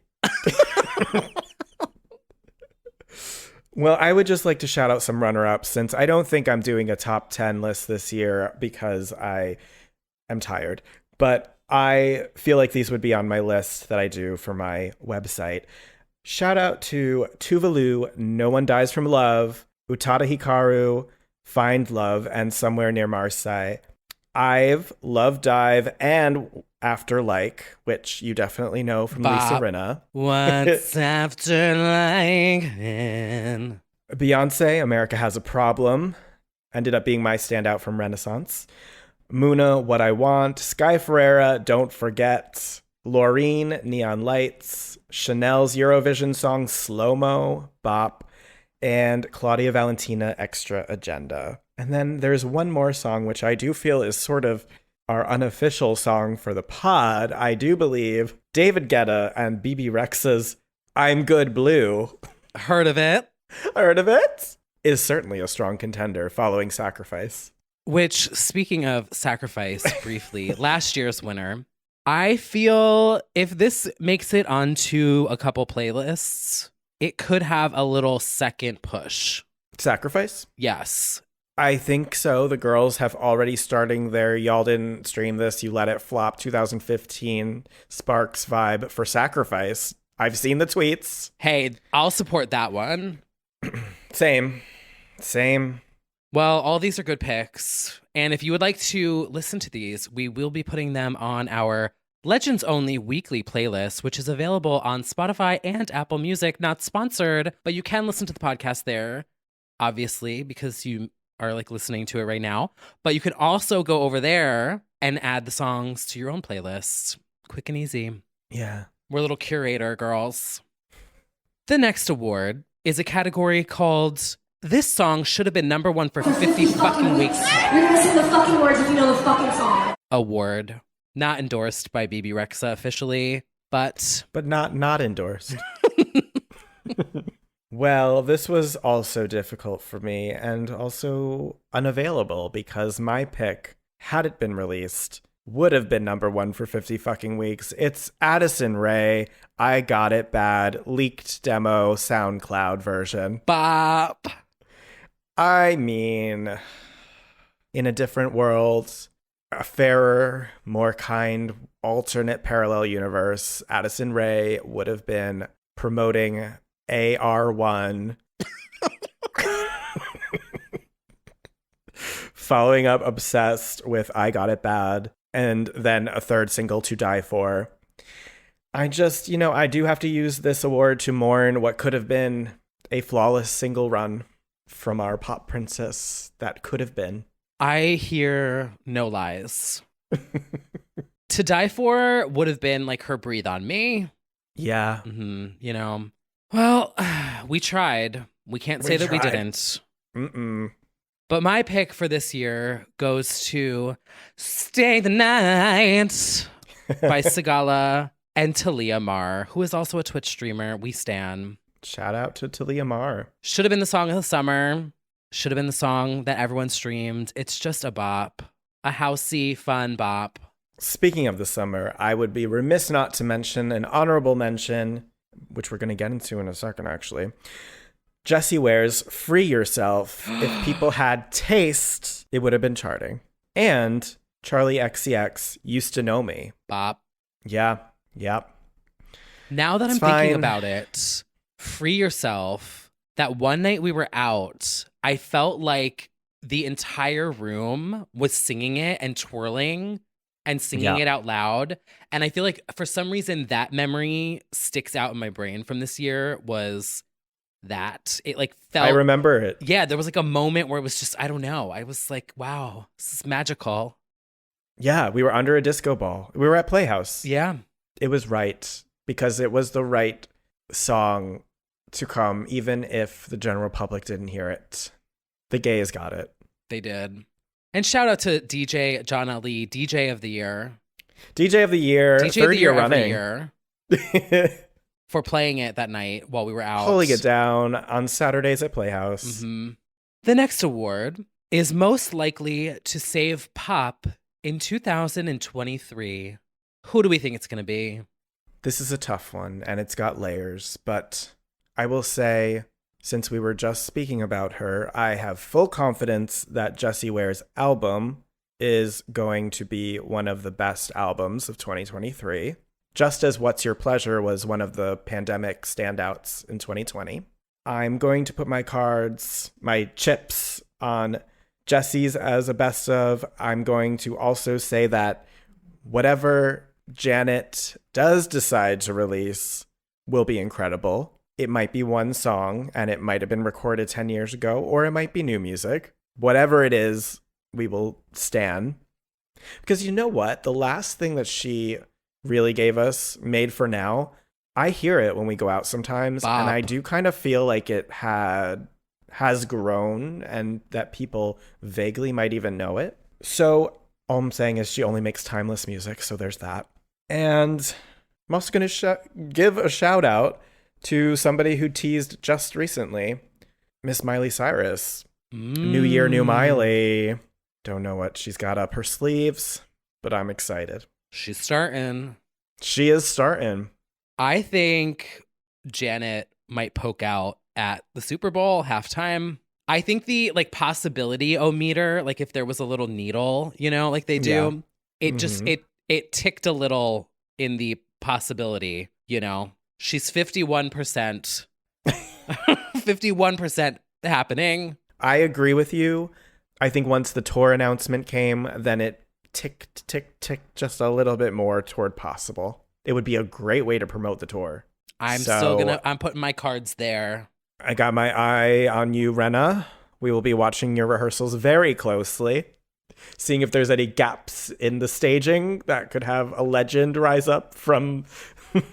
Well, I would just like to shout out some runner-ups, since I don't think I'm doing a top 10 list this year because I am tired. But I feel like these would be on my list that I do for my website. Shout out to Tuvalu, No One Dies From Love, Utada Hikaru, Find Love, and Somewhere Near Marseille. I've Love Dive and After Like, which you definitely know from Lisa Rinna. What's after like? Beyonce, America Has a Problem, ended up being my standout from Renaissance. Muna, What I Want, Sky Ferreira, Don't Forget, Laureen, Neon Lights, Chanel's Eurovision song Slow Mo, Bop, and Claudia Valentina, Extra Agenda. And then there's one more song, which I do feel is sort of our unofficial song for the pod. I do believe David Guetta and BB Rexha's I'm Good Blue. Heard of it? Heard of it? Is certainly a strong contender following Sacrifice. Which, speaking of Sacrifice, briefly, last year's winner, I feel if this makes it onto a couple playlists, it could have a little second push. Sacrifice? Yes. I think so. The girls have already starting their Y'all Didn't Stream This, You Let It Flop 2015 Sparks vibe for Sacrifice. I've seen the tweets. Hey, I'll support that one. Same. Well, all these are good picks. And if you would like to listen to these, we will be putting them on our Legends Only weekly playlist, which is available on Spotify and Apple Music. Not sponsored, but you can listen to the podcast there, obviously, because you are listening to it right now. But you can also go over there and add the songs to your own playlist. Quick and easy. Yeah. We're little curator girls. The next award is a category called This Song Should Have Been Number One for 50 Fucking Weeks. You're gonna sing the fucking words if you know the fucking song. Award. Not endorsed by BB Rexa officially, but not endorsed. Well, this was also difficult for me and also unavailable because my pick, had it been released, would have been number one for 50 fucking weeks. It's Addison Rae, I Got It Bad, leaked demo SoundCloud version. bop. I mean, in a different world, a fairer, more kind, alternate parallel universe, Addison Rae would have been promoting AR1, following up Obsessed with I Got It Bad, and then a third single, To Die For. I just, I do have to use this award to mourn what could have been a flawless single run from our pop princess that could have been. I hear no lies. To Die For would have been like her Breathe on Me. Yeah. Mm-hmm, Well, we tried. We can't say that we didn't. Mm-mm. But my pick for this year goes to Stay the Night by Sigala and Talia Mar, who is also a Twitch streamer. We stan. Shout out to Talia Mar. Should have been the song of the summer. Should have been the song that everyone streamed. It's just a bop. A housey, fun bop. Speaking of the summer, I would be remiss not to mention an honorable mention, which we're going to get into in a second, actually. Jessie Ware's Free Yourself. If people had taste, it would have been charting. And Charlie XCX, Used to Know Me. Bop. Yeah. Yep. Now that It's I'm thinking fine. about it, Free Yourself, that one night we were out, I felt like the entire room was singing it and twirling and singing it out loud. And I feel like for some reason that memory sticks out in my brain from this year was that. It like felt... I remember it. Yeah, there was like a moment where it was just, I don't know. I was like, wow, this is magical. Yeah, we were under a disco ball. We were at Playhouse. Yeah. It was right because it was the right song to come, even if the general public didn't hear it. The gays got it. They did. And shout out to DJ John Ali, DJ of the Year. DJ of the Year, DJ third of the year year every running. year for playing it that night while we were out. Holding it down on Saturdays at Playhouse. Mm-hmm. The next award is most likely to save pop in 2023. Who do we think it's going to be? This is a tough one, and it's got layers, but I will say, since we were just speaking about her, I have full confidence that Jessie Ware's album is going to be one of the best albums of 2023, just as What's Your Pleasure was one of the pandemic standouts in 2020. I'm going to put my chips on Jessie's as a best of. I'm going to also say that whatever Janet does decide to release will be incredible. It might be one song, and it might have been recorded 10 years ago, or it might be new music. Whatever it is, we will stan. Because you know what? The last thing that she really gave us, Made for Now, I hear it when we go out sometimes, and I do kind of feel like it has grown, and that people vaguely might even know it. So all I'm saying is she only makes timeless music, so there's that. And I'm also going to give a shout out to somebody who teased just recently, Miss Miley Cyrus. New year, new Miley. Don't know what she's got up her sleeves, but I'm excited. She's starting. She is starting. I think Janet might poke out at the Super Bowl halftime. I think the possibility meter, like if there was a little needle, like they do, it just it ticked a little in the possibility, She's 51%. 51% happening. I agree with you. I think once the tour announcement came, then it ticked just a little bit more toward possible. It would be a great way to promote the tour. I'm putting my cards there. I got my eye on you, Renna. We will be watching your rehearsals very closely, seeing if there's any gaps in the staging that could have a legend rise up from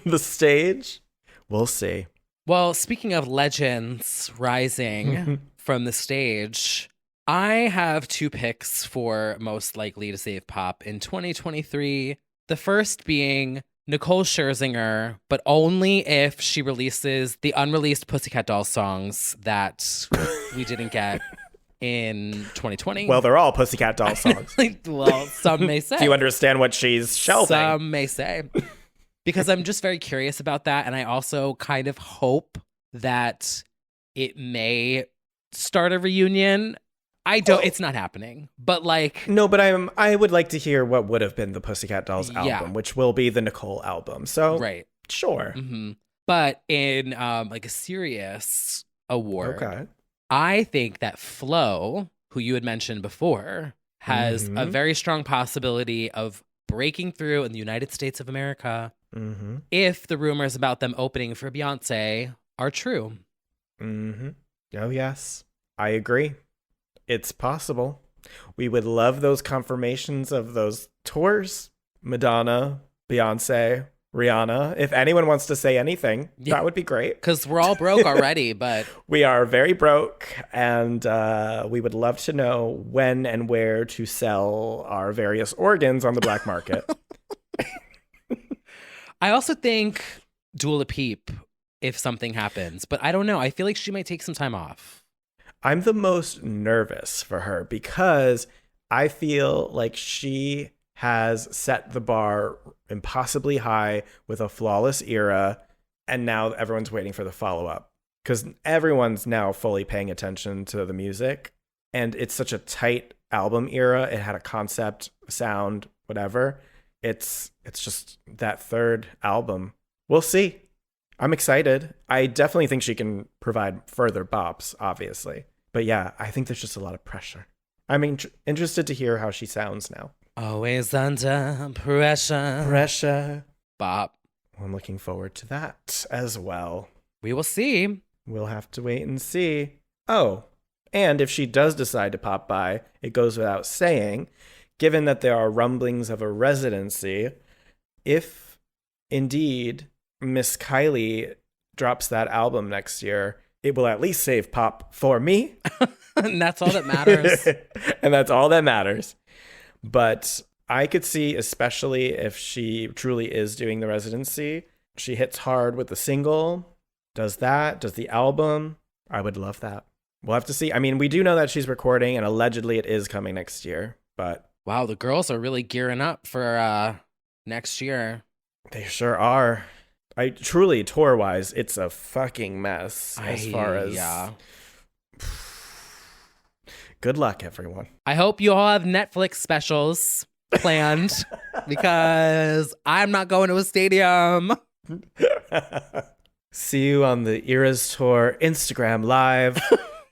the stage. We'll see. Well, speaking of legends rising from the stage, I have 2 picks for most likely to save pop in 2023. The first being Nicole Scherzinger, but only if she releases the unreleased Pussycat Dolls songs that we didn't get in 2020. Well, they're all Pussycat Dolls songs. Well, some may say. Do you understand what she's shelving? Some may say. Because I'm just very curious about that. And I also kind of hope that it may start a reunion. It's not happening. But like. No, but I would like to hear what would have been the Pussycat Dolls album, Yeah. which will be the Nicole album. So, Right. Sure. Mm-hmm. But in like a serious award, Okay. I think that Flo, who you had mentioned before, has a very strong possibility of breaking through in the United States of America if the rumors about them opening for Beyonce are true. Oh, yes. I agree. It's possible. We would love those confirmations of those tours. Madonna, Beyonce, Rihanna. If anyone wants to say anything, that would be great. Because we're all broke already, but... We are very broke, and we would love to know when and where to sell our various organs on the black market. I also think Dua Lipa, if something happens, but I don't know. I feel like she might take some time off. I'm the most nervous for her because I feel like she has set the bar impossibly high with a flawless era, and now everyone's waiting for the follow-up because everyone's now fully paying attention to the music, and it's such a tight album era. It had a concept, sound, whatever. It's just that third album. We'll see. I'm excited. I definitely think she can provide further bops, obviously. But yeah, I think there's just a lot of pressure. I'm interested to hear how she sounds now. Always under pressure. Pressure. Bop. I'm looking forward to that as well. We will see. We'll have to wait and see. Oh, and if she does decide to pop by, it goes without saying, given that there are rumblings of a residency, if indeed Miss Kylie drops that album next year, it will at least save pop for me. And that's all that matters. And that's all that matters. But I could see, especially if she truly is doing the residency, she hits hard with the single, does the album. I would love that. We'll have to see. I mean, we do know that she's recording, and allegedly it is coming next year. But wow, the girls are really gearing up for next year. They sure are. I truly, tour-wise, it's a fucking mess as far as... Yeah. Good luck, everyone. I hope you all have Netflix specials planned because I'm not going to a stadium. See you on the Eras Tour Instagram Live,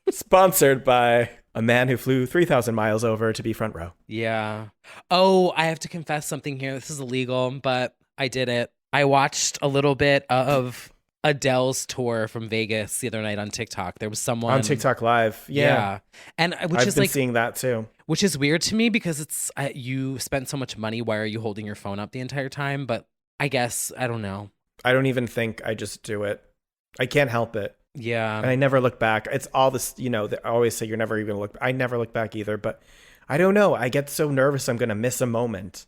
sponsored by a man who flew 3,000 miles over to be front row. Yeah. Oh, I have to confess something here. This is illegal, but I did it. I watched a little bit of Adele's tour from Vegas the other night on TikTok. There was someone on TikTok Live. Yeah. And which I've is been like seeing that too. Which is weird to me because it's you spend so much money. Why are you holding your phone up the entire time? But I guess, I don't know. I don't even think, I just do it. I can't help it. Yeah. And I never look back. It's all this, they always say you're never even look. I never look back either, but I don't know. I get so nervous I'm going to miss a moment.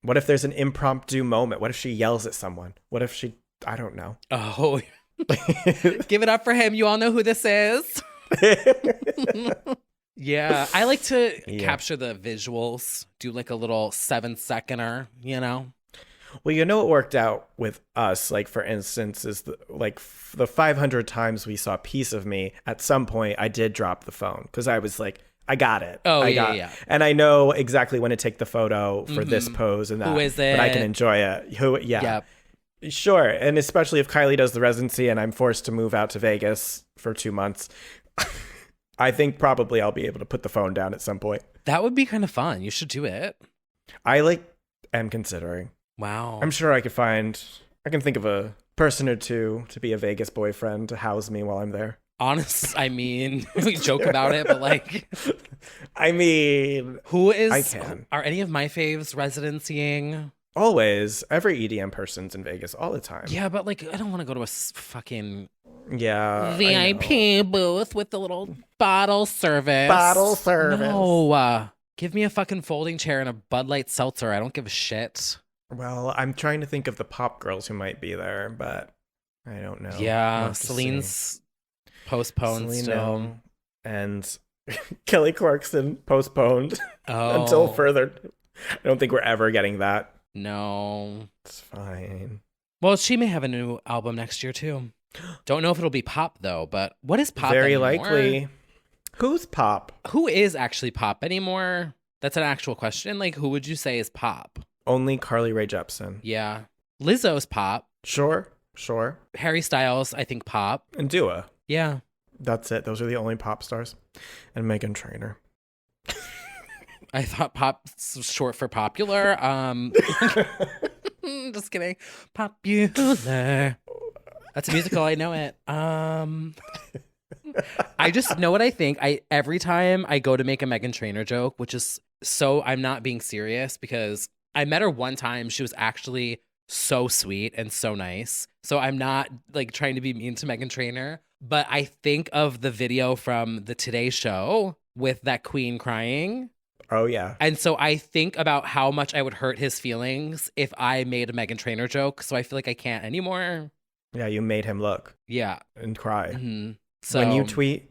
What if there's an impromptu moment? What if she yells at someone? What if she, I don't know. Oh, give it up for him. You all know who this is. Yeah. I like to capture the visuals, do like a little 7-seconder, Well, what worked out with us, like, for instance, is the 500 times we saw Piece of Me, at some point I did drop the phone because I was like, I got it. Oh, I got it. And I know exactly when to take the photo for this pose and that. Who is it? But I can enjoy it. Yep. Sure. And especially if Kylie does the residency and I'm forced to move out to Vegas for 2 months, I think probably I'll be able to put the phone down at some point. That would be kind of fun. You should do it. I am considering. Wow. I'm sure I can think of a person or two to be a Vegas boyfriend to house me while I'm there. Honest, I mean, we joke about it, but like, I mean, who is? I can. Are any of my faves residencying? Always. Every EDM person's in Vegas all the time. Yeah, but like, I don't want to go to a fucking Yeah. VIP booth with the little bottle service. Bottle service. No. Give me a fucking folding chair and a Bud Light seltzer. I don't give a shit. Well, I'm trying to think of the pop girls who might be there, but I don't know. We'll Yeah, have to Celine's see. postponed Celine, still. no. And Kelly Clarkson postponed Oh. until further. I don't think we're ever getting that. No. It's fine. Well, she may have a new album next year too. Don't know if it'll be pop though, but what is pop Very anymore? likely. Who's pop? Who is actually pop anymore? That's an actual question. Like, who would you say is pop? Only Carly Rae Jepsen. Yeah. Lizzo's pop. Sure. Harry Styles, I think pop. And Dua. Yeah. That's it. Those are the only pop stars. And Meghan Trainor. I thought pop's short for popular. Just kidding. Popular. That's a musical. I know it. I just know what I think. Every time I go to make a Meghan Trainor joke, which is so I'm not being serious because I met her one time. She was actually so sweet and so nice. So I'm not like trying to be mean to Meghan Trainor, but I think of the video from the Today Show with that queen crying. Oh, yeah. And so I think about how much I would hurt his feelings if I made a Meghan Trainor joke. So I feel like I can't anymore. Yeah, you made him look. Yeah. And cry. Mm-hmm. So when you tweet,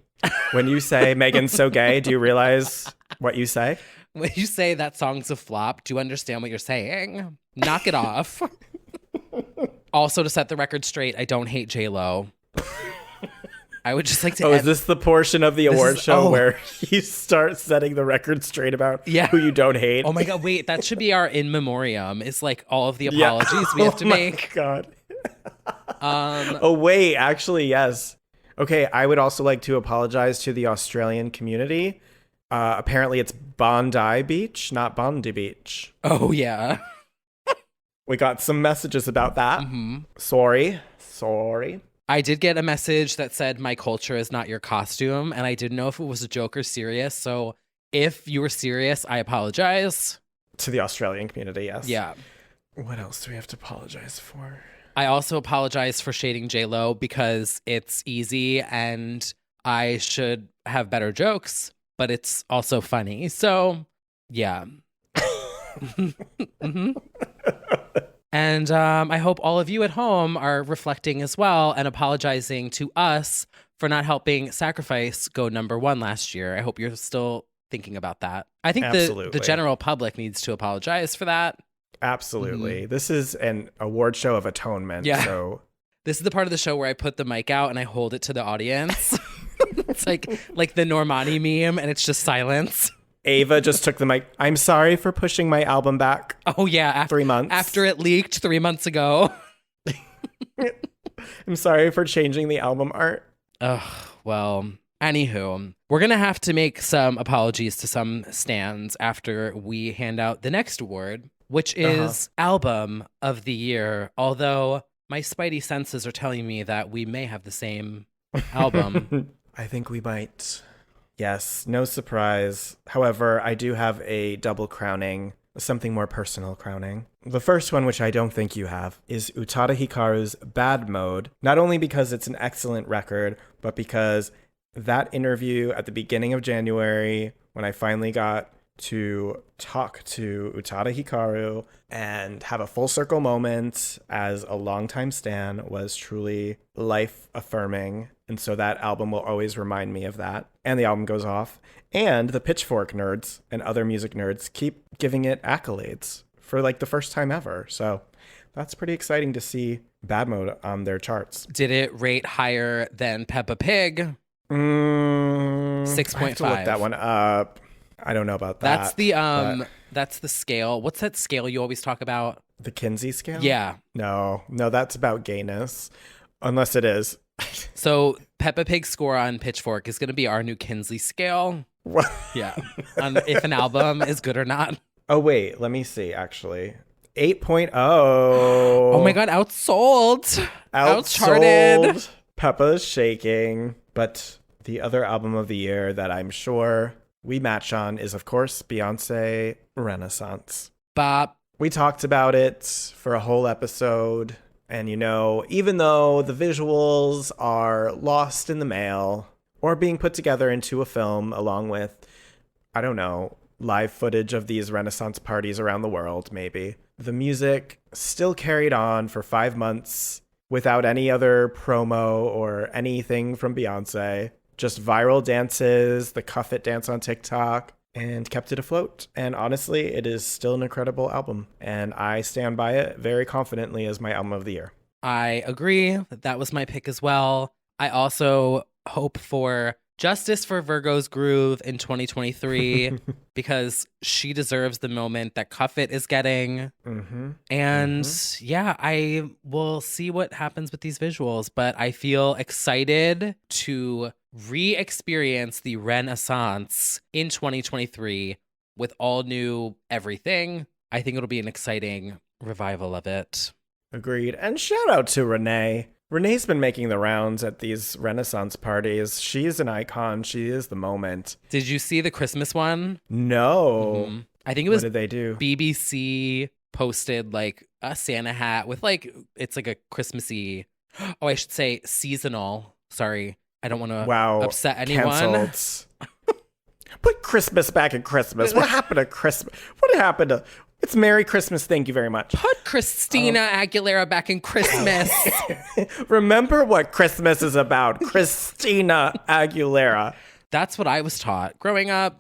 when you say Megan's so gay, do you realize what you say? When you say that song's a flop, do you understand what you're saying? Knock it off. Also, to set the record straight, I don't hate J-Lo. I would just like to... is this the portion of the award show where you start setting the record straight about who you don't hate? Oh my God, wait, that should be our in memoriam. It's like all of the apologies we have to make. Oh my God. Oh wait, actually, yes. Okay, I would also like to apologize to the Australian community. Apparently it's Bondi Beach, not Bondi Beach. Oh yeah. We got some messages about that. Mm-hmm. Sorry. I did get a message that said my culture is not your costume, and I didn't know if it was a joke or serious. So if you were serious, I apologize. To the Australian community, yes. Yeah. What else do we have to apologize for? I also apologize for shading J-Lo because it's easy and I should have better jokes, but it's also funny. So, yeah. Mm-hmm. And I hope all of you at home are reflecting as well and apologizing to us for not helping Sacrifice go #1 last year. I hope you're still thinking about that. I think the general public needs to apologize for that. Absolutely. Mm-hmm. This is an award show of atonement. Yeah. So this is the part of the show where I put the mic out and I hold it to the audience. It's like the Normani meme, and it's just silence. Ava just took the mic. I'm sorry for pushing my album back. Oh, yeah. 3 months. After it leaked 3 months ago. I'm sorry for changing the album art. Ugh, well, anywho, we're going to have to make some apologies to some stans after we hand out the next award, which is Album of the Year. Although my spidey senses are telling me that we may have the same album. I think we might. Yes, no surprise. However, I do have a double crowning, something more personal crowning. The first one, which I don't think you have, is Utada Hikaru's Bad Mode, not only because it's an excellent record, but because that interview at the beginning of January, when I finally got to talk to Utada Hikaru and have a full circle moment as a longtime stan, was truly life affirming. And so that album will always remind me of that. And the album goes off. And the Pitchfork nerds and other music nerds keep giving it accolades for like the first time ever. So that's pretty exciting to see Bad Mode on their charts. Did it rate higher than Peppa Pig? 6.5. I have to look that one up. I don't know about that. That's the scale. What's that scale you always talk about? The Kinsey scale? Yeah. No, that's about gayness. Unless it is. So Peppa Pig's score on Pitchfork is going to be our new Kinsey scale. What? Yeah. If an album is good or not. Oh, wait. Let me see, actually. 8.0. Oh my God. Outsold. Outcharted. Peppa's shaking. But the other album of the year that I'm sure we match on is, of course, Beyonce Renaissance. Bop. We talked about it for a whole episode. And, even though the visuals are lost in the mail or being put together into a film along with, I don't know, live footage of these Renaissance parties around the world, maybe, the music still carried on for 5 months without any other promo or anything from Beyonce. Just viral dances, the Cuff It dance on TikTok, and kept it afloat. And honestly, it is still an incredible album. And I stand by it very confidently as my album of the year. I agree. That was my pick as well. I also hope for justice for Virgo's Groove in 2023 because she deserves the moment that Cuff It is getting. And yeah, I will see what happens with these visuals, but I feel excited to re-experience the Renaissance in 2023 with all new everything. I think it'll be an exciting revival of it. Agreed. And shout out to Renee. Renee's been making the rounds at these Renaissance parties. She's an icon. She is the moment. Did you see the Christmas one? No. I think it was What did they do? BBC posted like a Santa hat with like, it's like a Christmassy, I should say seasonal. Sorry. I don't want to upset anyone. Canceled. Put Christmas back in Christmas. What happened to Christmas? What happened to... It's Merry Christmas. Thank you very much. Put Christina Aguilera back in Christmas. Remember what Christmas is about. Christina Aguilera. That's what I was taught growing up.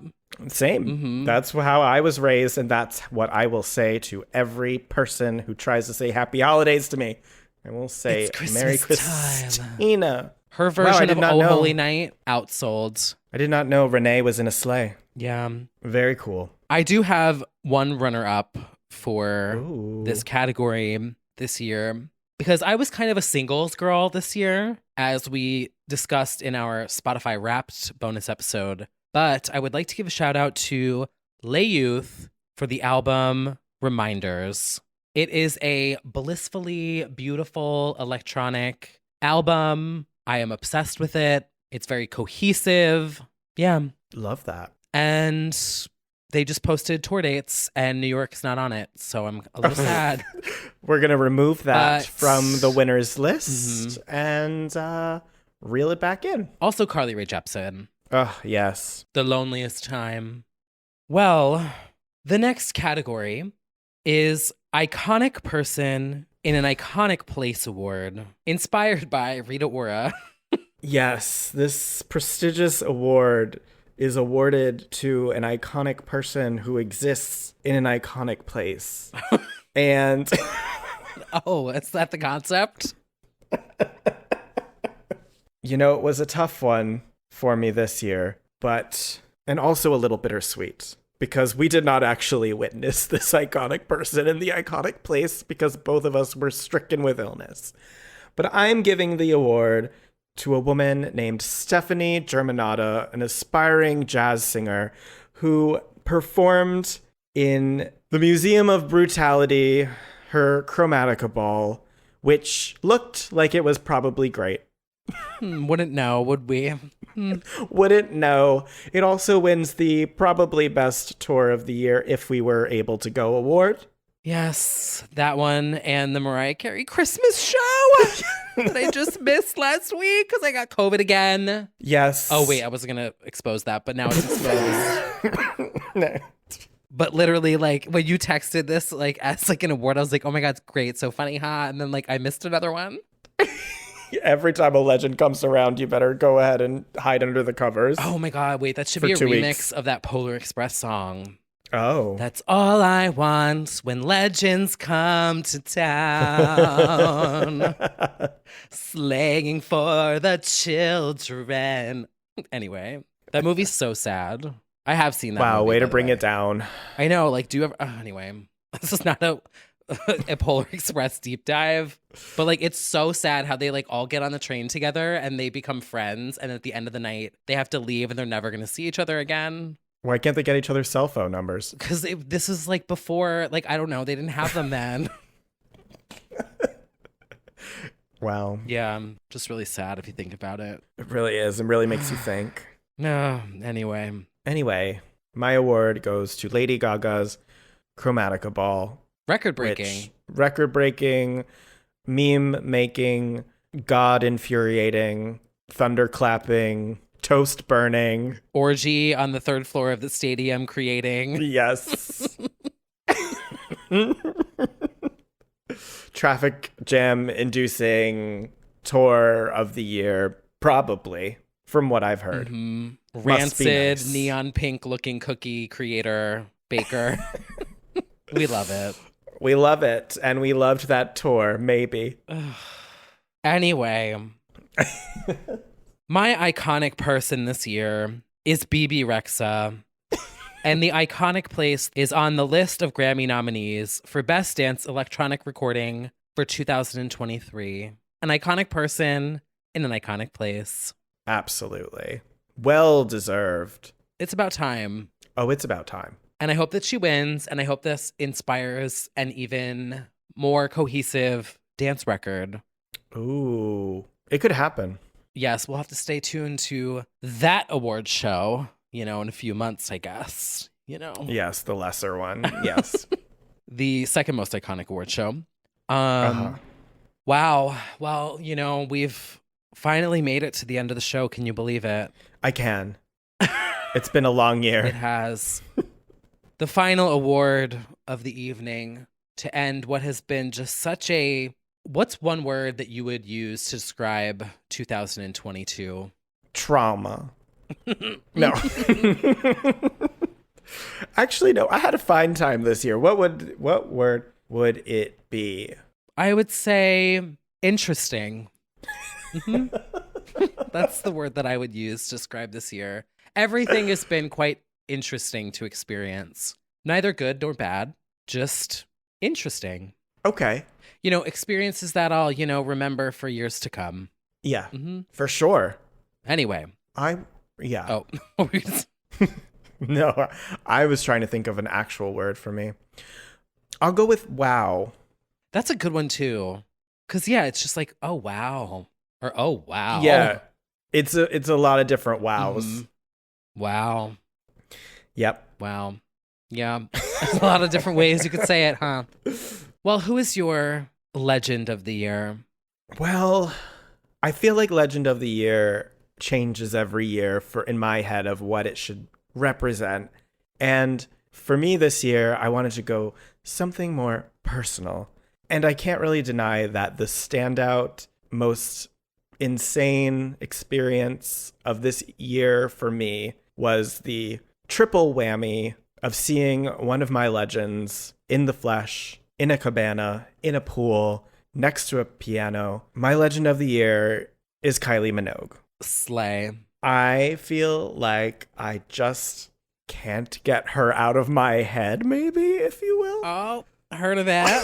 Same. That's how I was raised, and that's what I will say to every person who tries to say happy holidays to me. I will say Merry Christina. Her version of Oh Holy Night outsold. I did not know Renee was in a sleigh. Yeah. Very cool. I do have one runner-up for this category this year because I was kind of a singles girl this year, as we discussed in our Spotify Wrapped bonus episode. But I would like to give a shout out to Lay Youth for the album Reminders. It is a blissfully beautiful electronic album. I am obsessed with it. It's very cohesive. Yeah. Love that. And they just posted tour dates and New York's not on it. So I'm a little sad. We're going to remove that from the winners list and reel it back in. Also Carly Rae Jepsen. Oh, yes. The Loneliest Time. Well, the next category is Iconic Person in an Iconic Place Award, inspired by Rita Ora. Yes, this prestigious award is awarded to an iconic person who exists in an iconic place. And oh, is that the concept? It was a tough one for me this year, and also a little bittersweet because we did not actually witness this iconic person in the iconic place because both of us were stricken with illness. But I'm giving the award to a woman named Stephanie Germanotta, an aspiring jazz singer who performed in the Museum of Brutality, her Chromatica Ball, which looked like it was probably great. Wouldn't know, would we? Wouldn't know. It also wins the probably best tour of the year if we were able to go award. Yes, that one and the Mariah Carey Christmas show that I just missed last week because I got COVID again. Yes. Oh, wait, I wasn't going to expose that, but now it's exposed. No. But literally, like, when you texted this, like, as, like, an award, I was like, oh my God, it's great, so funny, huh? And then, like, I missed another one. Every time a legend comes around, you better go ahead and hide under the covers. Oh my God, wait, that should be a remix of that Polar Express song. Oh. That's all I want when legends come to town. Slaying for the children. Anyway, that movie's so sad. I have seen that Wow, movie, way to bring it down. I know, like, do you ever... anyway, this is not a Polar Express deep dive, but, like, it's so sad how they, like, all get on the train together and they become friends, and at the end of the night, they have to leave and they're never going to see each other again. Why can't they get each other's cell phone numbers? Because this is like before, like, I don't know, they didn't have them then. Wow. Yeah, just really sad if you think about it. It really is. It really makes you think. No, anyway. Anyway, my award goes to Lady Gaga's Chromatica Ball. Record breaking. Record breaking, meme making, God infuriating, thunder clapping, toast burning. Orgy on the 3rd floor of the stadium creating. Yes. Traffic jam inducing tour of the year, probably, from what I've heard. Mm-hmm. Must Rancid, be nice. neon pink looking cookie creator, baker. We love it. We love it. And we loved that tour, maybe. Anyway, my iconic person this year is BB Rexa. And the iconic place is on the list of Grammy nominees for Best Dance Electronic Recording for 2023. An iconic person in an iconic place. Absolutely. Well deserved. It's about time. Oh, it's about time. And I hope that she wins. And I hope this inspires an even more cohesive dance record. Ooh, it could happen. Yes, we'll have to stay tuned to that award show, in a few months, I guess, Yes, the lesser one. Yes. The second most iconic award show. Wow. Well, we've finally made it to the end of the show. Can you believe it? I can. It's been a long year. It has. The final award of the evening to end what has been just such a... What's one word that you would use to describe 2022? Trauma. No. Actually, no. I had a fine time this year. What word would it be? I would say interesting. That's the word that I would use to describe this year. Everything has been quite interesting to experience. Neither good nor bad, just interesting. Okay. Experiences that I'll, remember for years to come. Yeah, for sure. Anyway. Yeah. Oh. No, I was trying to think of an actual word for me. I'll go with wow. That's a good one too. Cause it's just like, oh wow. Or oh wow. Yeah. It's a lot of different wows. Mm-hmm. Wow. Yep. Wow. Yeah. There's a lot of different ways you could say it, huh? Well, who is your legend of the year? Well, I feel like legend of the year changes every year in my head of what it should represent. And for me this year, I wanted to go something more personal. And I can't really deny that the standout, most insane experience of this year for me was the triple whammy of seeing one of my legends in the flesh, in a cabana, in a pool, next to a piano. My legend of the year is Kylie Minogue. Slay. I feel like I just can't get her out of my head, maybe, if you will. Oh, heard of that.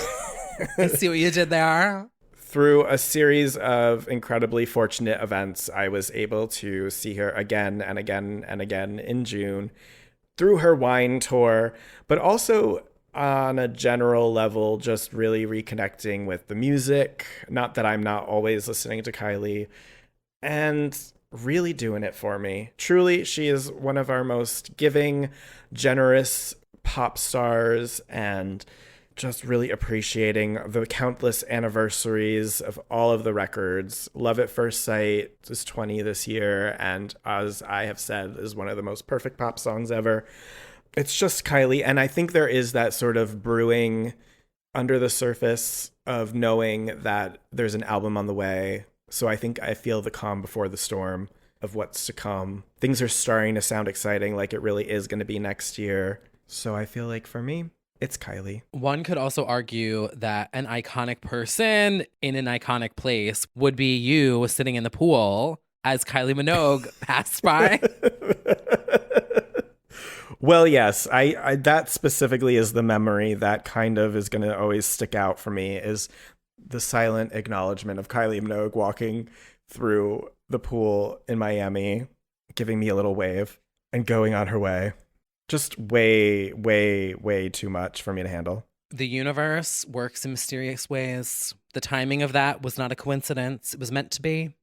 I see what you did there. Through a series of incredibly fortunate events, I was able to see her again and again and again in June through her wine tour, but also on a general level, just really reconnecting with the music. Not that I'm not always listening to Kylie, and really doing it for me. Truly, she is one of our most giving, generous pop stars, and just really appreciating the countless anniversaries of all of the records. Love at First Sight is 20 this year, and as I have said, is one of the most perfect pop songs ever. It's just Kylie, and I think there is that sort of brewing under the surface of knowing that there's an album on the way. So I think I feel the calm before the storm of what's to come. Things are starting to sound exciting, like it really is going to be next year. So I feel like for me, it's Kylie. One could also argue that an iconic person in an iconic place would be you sitting in the pool as Kylie Minogue passed by. Well, yes, I that specifically is the memory that kind of is going to always stick out for me, is the silent acknowledgement of Kylie Minogue walking through the pool in Miami, giving me a little wave and going on her way. Just way, way, way too much for me to handle. The universe works in mysterious ways. The timing of that was not a coincidence. It was meant to be.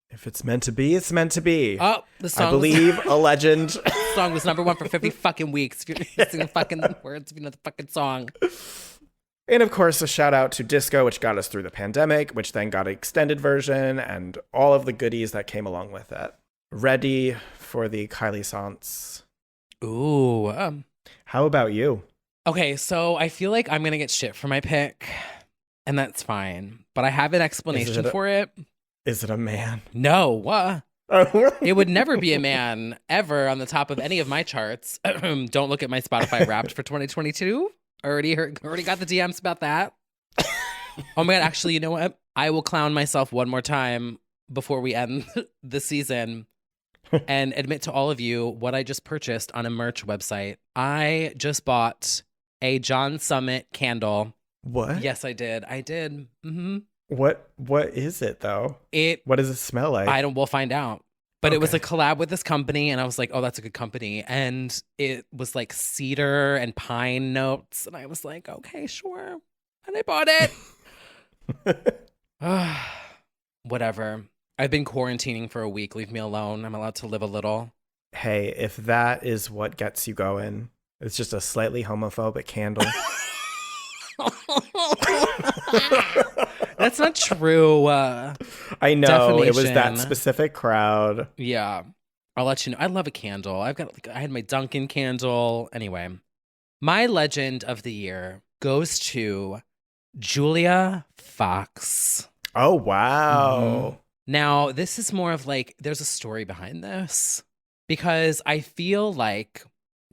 If it's meant to be, it's meant to be. Oh, the song. I believe a legend. The song was #1 for 50 fucking weeks. If you're using the fucking words, if you know the fucking song. And of course, a shout out to Disco, which got us through the pandemic, which then got an extended version and all of the goodies that came along with it. Ready for the Kylie Sans. Ooh. How about you? Okay, so I feel like I'm going to get shit for my pick, and that's fine. But I have an explanation for it. Is it a man? No. It would never be a man ever on the top of any of my charts. Don't look at my Spotify Wrapped for 2022. Already got the DMs about that. Oh my God, actually, you know what? I will clown myself one more time before we end the season and admit to all of you what I just purchased on a merch website. I just bought a John Summit candle. What? Yes, I did. Mm-hmm. What is it though? What does it smell like? We'll find out. But It was a collab with this company, and I was like, oh, that's a good company. And it was like cedar and pine notes. And I was like, okay, sure. And I bought it. Whatever. I've been quarantining for a week. Leave me alone. I'm allowed to live a little. Hey, if that is what gets you going, it's just a slightly homophobic candle. That's not true. I know. It was that specific crowd. Yeah. I'll let you know. I love a candle. I had my Dunkin' candle. Anyway, my legend of the year goes to Julia Fox. Oh, wow. Mm-hmm. Now, this is more of like, there's a story behind this because I feel like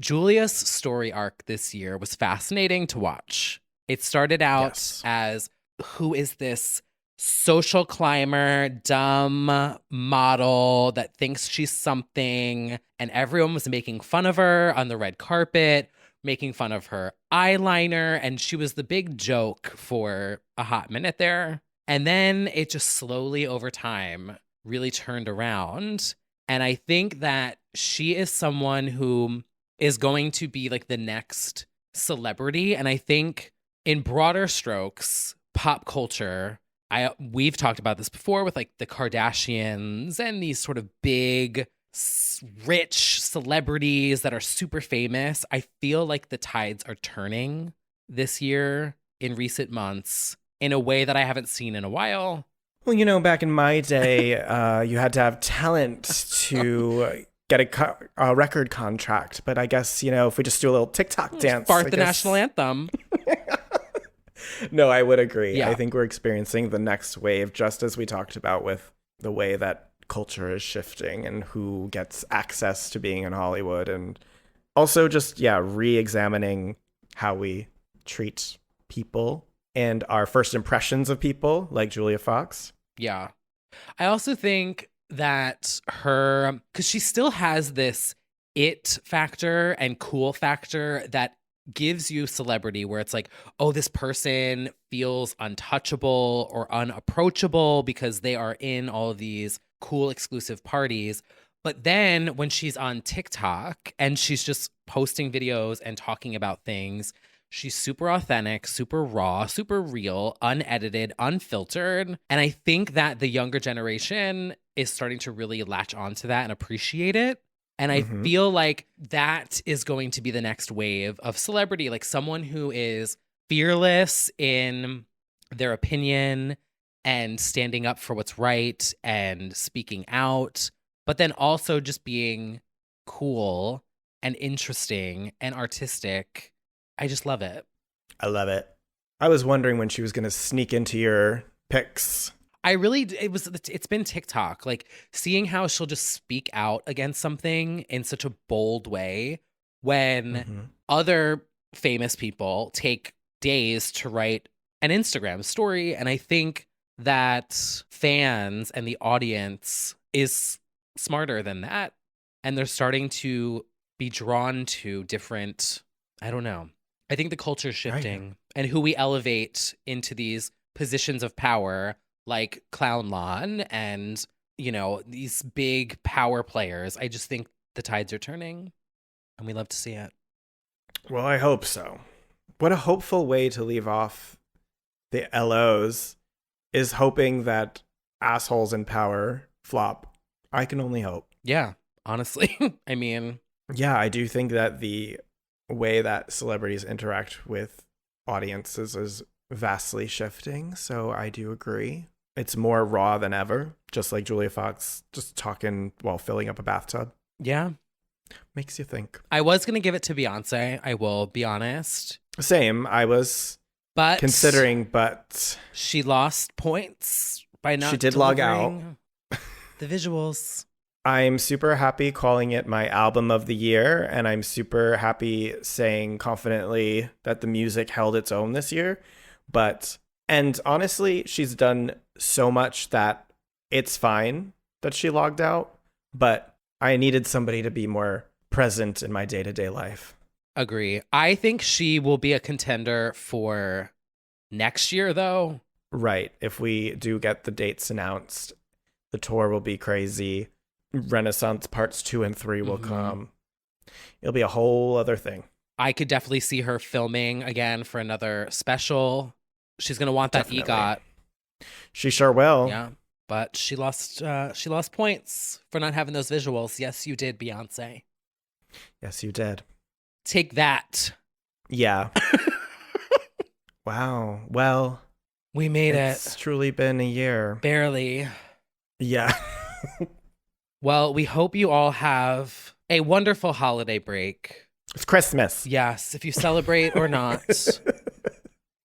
Julia's story arc this year was fascinating to watch. It started out as, who is this social climber, dumb model that thinks she's something? And everyone was making fun of her on the red carpet, making fun of her eyeliner. And she was the big joke for a hot minute there. And then it just slowly over time really turned around. And I think that she is someone who is going to be like the next celebrity. And I think in broader strokes, pop culture, we've talked about this before with like the Kardashians and these sort of big, rich celebrities that are super famous. I feel like the tides are turning this year in recent months in a way that I haven't seen in a while. Well, you know, back in my day, you had to have talent to get a record contract. But I guess, you know, if we just do a little TikTok dance. Fart the national anthem. No, I would agree. Yeah. I think we're experiencing the next wave, just as we talked about with the way that culture is shifting and who gets access to being in Hollywood. And also just, re-examining how we treat people and our first impressions of people, like Julia Fox. Yeah. I also think that because she still has this it factor and cool factor that gives you celebrity where it's like, oh, this person feels untouchable or unapproachable because they are in all of these cool exclusive parties. But then when she's on TikTok and she's just posting videos and talking about things, she's super authentic, super raw, super real, unedited, unfiltered. And I think that the younger generation is starting to really latch onto that and appreciate it. And I feel like that is going to be the next wave of celebrity, like someone who is fearless in their opinion and standing up for what's right and speaking out, but then also just being cool and interesting and artistic. I just love it. I love it. I was wondering when she was going to sneak into your picks. It's been TikTok, like seeing how she'll just speak out against something in such a bold way when other famous people take days to write an Instagram story. And I think that fans and the audience is smarter than that. And they're starting to be drawn to different, I don't know. I think the culture is shifting and who we elevate into these positions of power, like Clown Lawn and, you know, these big power players. I just think the tides are turning and we love to see it. Well, I hope so. What a hopeful way to leave off the LOs is hoping that assholes in power flop. I can only hope. Yeah, honestly. I mean. Yeah, I do think that the way that celebrities interact with audiences is vastly shifting. So I do agree. It's more raw than ever, just like Julia Fox just talking while filling up a bathtub. Yeah. Makes you think. I was going to give it to Beyonce. I will be honest. Same. I was considering, but she lost points by not She did log out. delivering the visuals. I'm super happy calling it my album of the year, and I'm super happy saying confidently that the music held its own this year. And honestly, she's done so much that it's fine that she logged out, but I needed somebody to be more present in my day-to-day life. Agree. I think she will be a contender for next year, though. Right. If we do get the dates announced, the tour will be crazy. Renaissance parts 2 and 3 will come. It'll be a whole other thing. I could definitely see her filming again for another special. She's gonna want that EGOT. She sure will. Yeah, but she lost points for not having those visuals. Yes, you did, Beyonce. Yes, you did. Take that. Yeah. Wow. Well, we made it's truly been a year. Barely. Yeah. Well, we hope you all have a wonderful holiday break. It's Christmas. Yes, if you celebrate or not.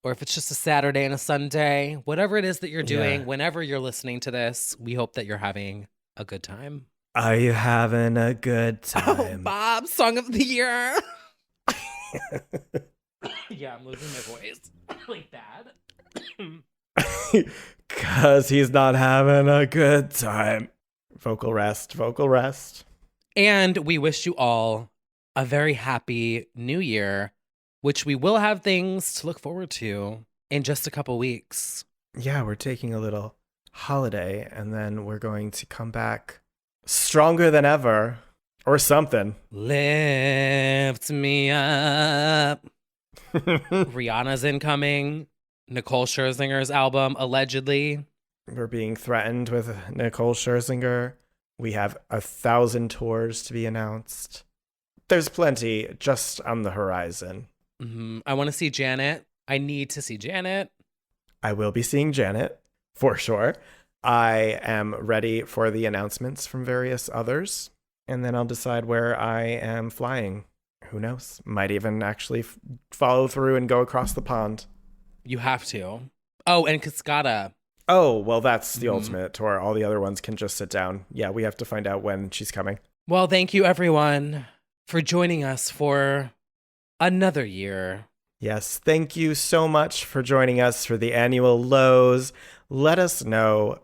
Or if it's just a Saturday and a Sunday, whatever it is that you're doing, whenever you're listening to this, we hope that you're having a good time. Are you having a good time? Oh, Bob, song of the year. Yeah, I'm losing my voice. Like bad. Because he's not having a good time. Vocal rest, vocal rest. And we wish you all a very happy new year, which we will have things to look forward to in just a couple weeks. Yeah, we're taking a little holiday, and then we're going to come back stronger than ever, or something. Lift me up. Rihanna's incoming. Nicole Scherzinger's album, allegedly. We're being threatened with Nicole Scherzinger. We have 1,000 tours to be announced. There's plenty just on the horizon. I want to see Janet. I need to see Janet. I will be seeing Janet, for sure. I am ready for the announcements from various others, and then I'll decide where I am flying. Who knows? Might even actually follow through and go across the pond. You have to. Oh, and Cascada. Oh, well, that's the ultimate tour. All the other ones can just sit down. Yeah, we have to find out when she's coming. Well, thank you, everyone, for joining us for another year. Yes, thank you so much for joining us for the annual Lows. Let us know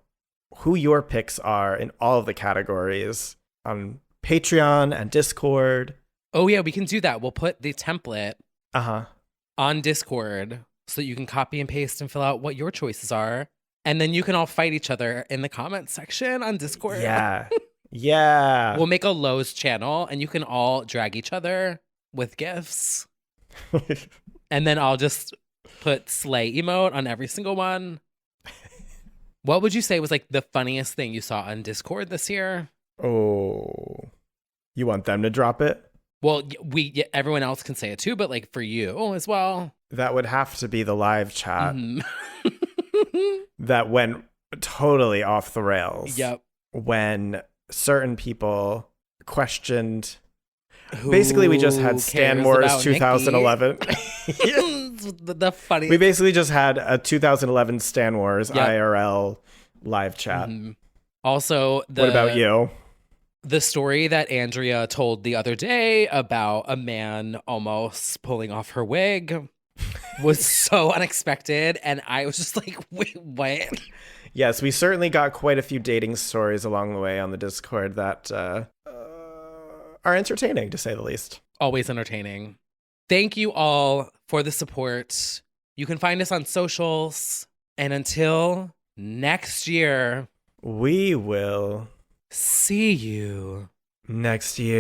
who your picks are in all of the categories on Patreon and Discord. Oh, yeah, we can do that. We'll put the template Uh-huh. on Discord so that you can copy and paste and fill out what your choices are. And then you can all fight each other in the comments section on Discord. Yeah. Yeah. We'll make a Lowe's channel and you can all drag each other with gifts. And then I'll just put slay emote on every single one. What would you say was like the funniest thing you saw on Discord this year? Oh, you want them to drop it? Well, everyone else can say it too, but like for you as well. That would have to be the live chat. That went totally off the rails. Yep. When certain people questioned. Basically, we just had Stan Wars 2011. The funny. We basically just had a 2011 Stan Wars IRL live chat. Also, what about you? The story that Andrea told the other day about a man almost pulling off her wig was so unexpected. And I was just like, wait, what? Yes, we certainly got quite a few dating stories along the way on the Discord that are entertaining, to say the least. Always entertaining. Thank you all for the support. You can find us on socials. And until next year, we will see you next year.